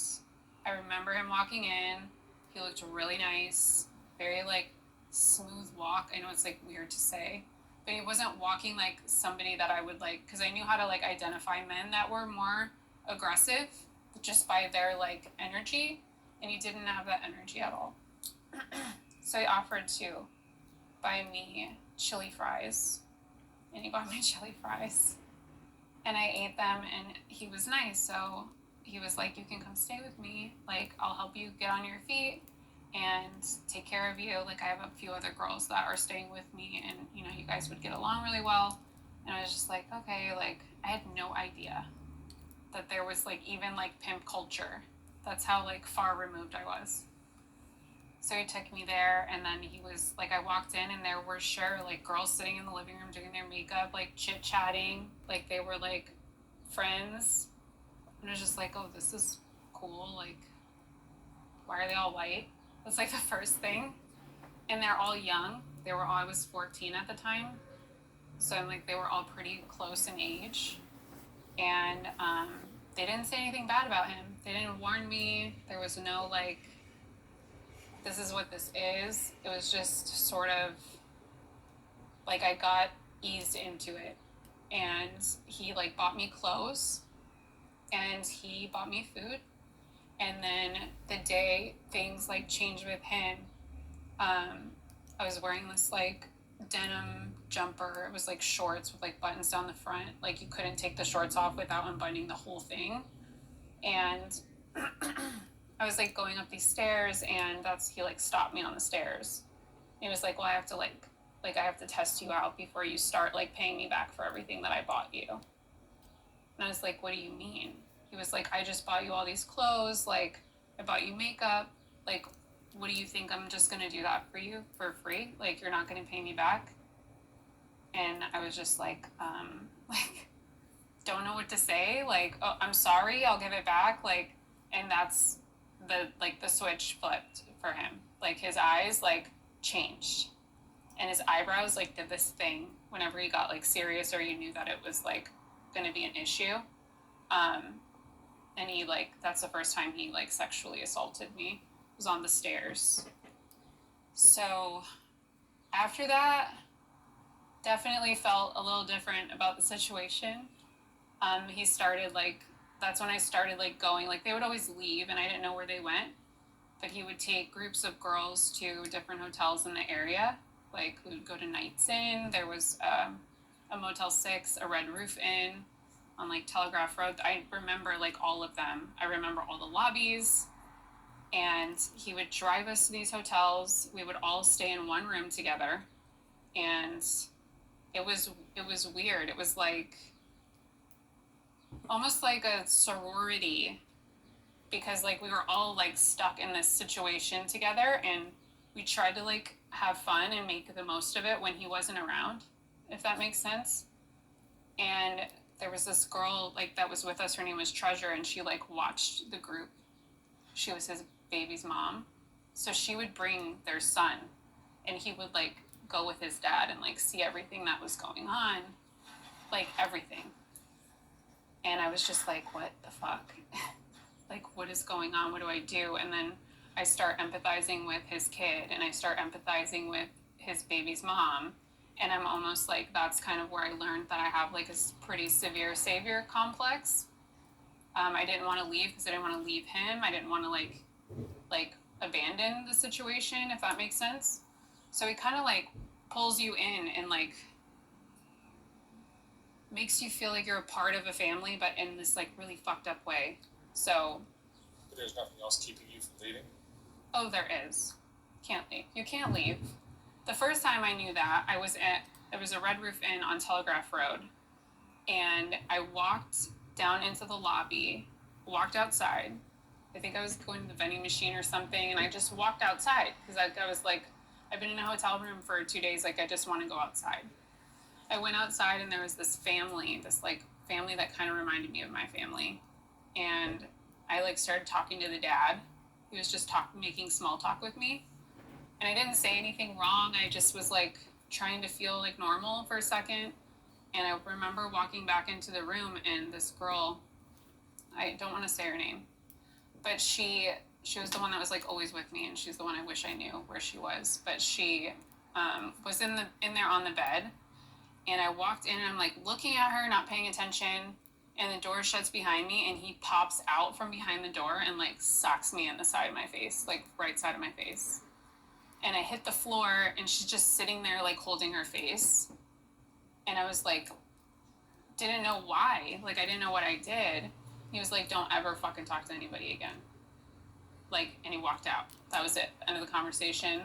I remember him walking in. He looked really nice, very like smooth walk. I know it's like weird to say, but he wasn't walking like somebody that I would like, because I knew how to like identify men that were more aggressive just by their like energy, and he didn't have that energy at all. So he offered to buy me chili fries, and he bought me chili fries, and I ate them, and he was nice. So he was like, you can come stay with me, like I'll help you get on your feet and take care of you. Like I have a few other girls that are staying with me, and you know, you guys would get along really well. And I was just like, okay, like I had no idea that there was like even like pimp culture. That's how like far removed I was. So he took me there, and then he was like, I walked in, and there were like girls sitting in the living room doing their makeup, like chit chatting, like they were like friends. And I was just like, oh, this is cool. Like, why are they all white? That's like the first thing. And they're all young. I was 14 at the time. So I'm like, they were all pretty close in age. And they didn't say anything bad about him. They didn't warn me. There was no like, this is what this is. It was just sort of like I got eased into it. And he like bought me clothes, and he bought me food. And then the day things like changed with him, I was wearing this like denim jumper. It was like shorts with like buttons down the front. Like you couldn't take the shorts off without unbuttoning the whole thing. And I was like going up these stairs, and he like stopped me on the stairs. He was like, well, I have to test you out before you start like paying me back for everything that I bought you. And I was like, what do you mean? He was like, I just bought you all these clothes. Like I bought you makeup. Like, what do you think? I'm just going to do that for you for free? Like, you're not going to pay me back? And I was just like, don't know what to say. Like, oh, I'm sorry, I'll give it back. Like, and that's the switch flipped for him. Like his eyes like changed, and his eyebrows like did this thing whenever he got like serious, or you knew that it was like going to be an issue. And he like, that's the first time he like sexually assaulted me. It was on the stairs. So after that, definitely felt a little different about the situation. He started like, that's when I started like going, like they would always leave and I didn't know where they went, but he would take groups of girls to different hotels in the area. Like we would go to Nights Inn. There was a Motel 6, a Red Roof Inn on like Telegraph Road. I remember like all of them. I remember all the lobbies. And he would drive us to these hotels. We would all stay in one room together. And it was weird. It was like almost like a sorority, because like we were all like stuck in this situation together, and we tried to like have fun and make the most of it when he wasn't around, if that makes sense. And there was this girl like that was with us. Her name was Treasure, and she like watched the group. She was his baby's mom, so she would bring their son, and he would like go with his dad and like see everything that was going on, like everything. And I was just like, what the fuck? Like, what is going on? What do I do? And then I start empathizing with his kid, and I start empathizing with his baby's mom. And I'm almost like, that's kind of where I learned that I have like a pretty severe savior complex. I didn't want to leave because I didn't want to leave him. I didn't want to like abandon the situation, if that makes sense. So it kind of like pulls you in and like makes you feel like you're a part of a family, but in this like really fucked up way. So. But there's nothing else keeping you from leaving? Oh, there is. Can't leave. You can't leave. The first time I knew that, there was a Red Roof Inn on Telegraph Road, and I walked down into the lobby, walked outside. I think I was going to the vending machine or something, and I just walked outside because I was like, I've been in a hotel room for 2 days, like I just want to go outside. I went outside, and there was this family that kind of reminded me of my family, and I like started talking to the dad. He was just making small talk with me. And I didn't say anything wrong. I just was like trying to feel like normal for a second. And I remember walking back into the room, and this girl, I don't want to say her name, but she was the one that was like always with me, and she's the one I wish I knew where she was. But she was in there on the bed, and I walked in, and I'm like looking at her, not paying attention, and the door shuts behind me, and he pops out from behind the door and like socks me in the side of my face, like right side of my face. And I hit the floor, and she's just sitting there like holding her face. And I was like, didn't know why. Like, I didn't know what I did. He was like, don't ever fucking talk to anybody again. Like, and he walked out. That was it. End of the conversation.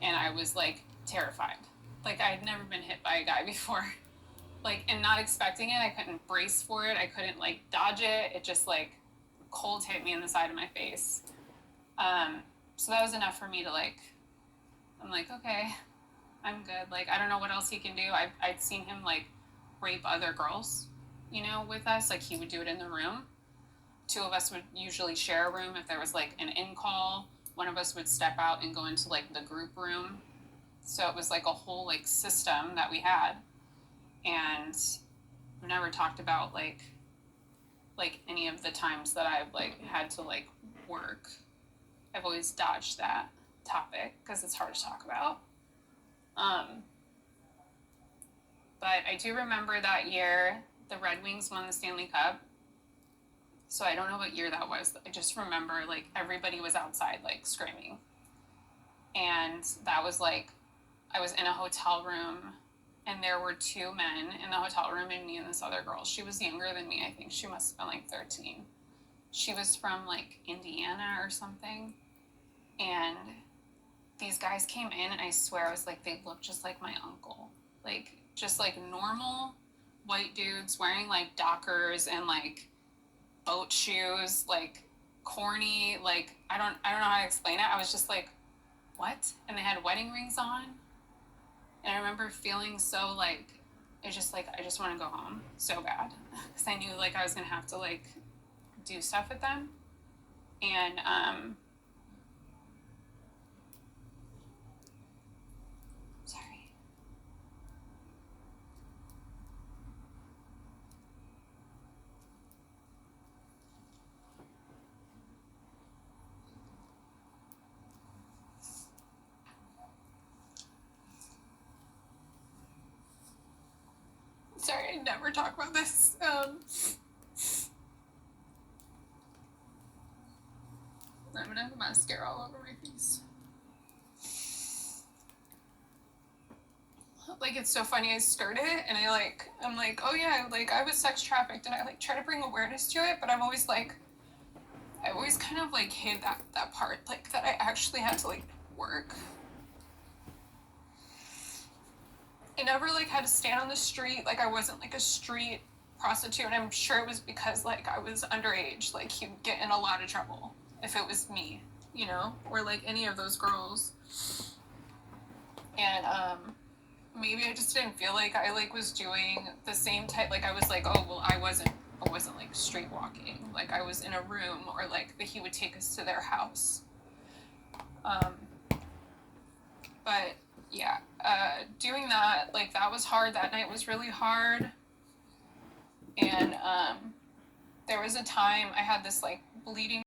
And I was like terrified. Like, I had never been hit by a guy before. Like, and not expecting it. I couldn't brace for it. I couldn't like dodge it. It just like cold hit me in the side of my face. So that was enough for me to like, I'm like, okay, I'm good. Like, I don't know what else he can do. I'd seen him like rape other girls, you know, with us. Like, he would do it in the room. 2 of us would usually share a room. If there was like an in-call, one of us would step out and go into like the group room. So it was like a whole like system that we had. And we never talked about like any of the times that I've like had to like work. I've always dodged that topic because it's hard to talk about. But I do remember that year the Red Wings won the Stanley Cup. So I don't know what year that was. I just remember like everybody was outside like screaming. And that was like, I was in a hotel room, and there were 2 men in the hotel room, and me and this other girl. She was younger than me. I think she must have been like 13. She was from like Indiana or something. And these guys came in, and I swear I was like, they looked just like my uncle. Like, just like normal white dudes wearing like Dockers and like boat shoes, like corny, like I don't know how to explain it. I was just like, what? And they had wedding rings on. And I remember feeling so like, it's just like, I just want to go home so bad. Because I knew like I was going to have to like do stuff with them. And sorry, I never talk about this. I'm gonna have mascara all over my face. Like, it's so funny, I stirred it, and I'm like, oh yeah, like, I was sex trafficked, and I like try to bring awareness to it, but I'm always like, I always kind of like hid that part, like, that I actually had to like work. I never like had to stand on the street. Like, I wasn't like a street prostitute. And I'm sure it was because like I was underage. Like, he'd get in a lot of trouble if it was me, you know, or like any of those girls. And maybe I just didn't feel like I like was doing the same type. Like, I was like, oh well, I wasn't like street walking. Like, I was in a room, or like that he would take us to their house. But yeah, doing that, like, that was hard. That night was really hard. And there was a time I had this like bleeding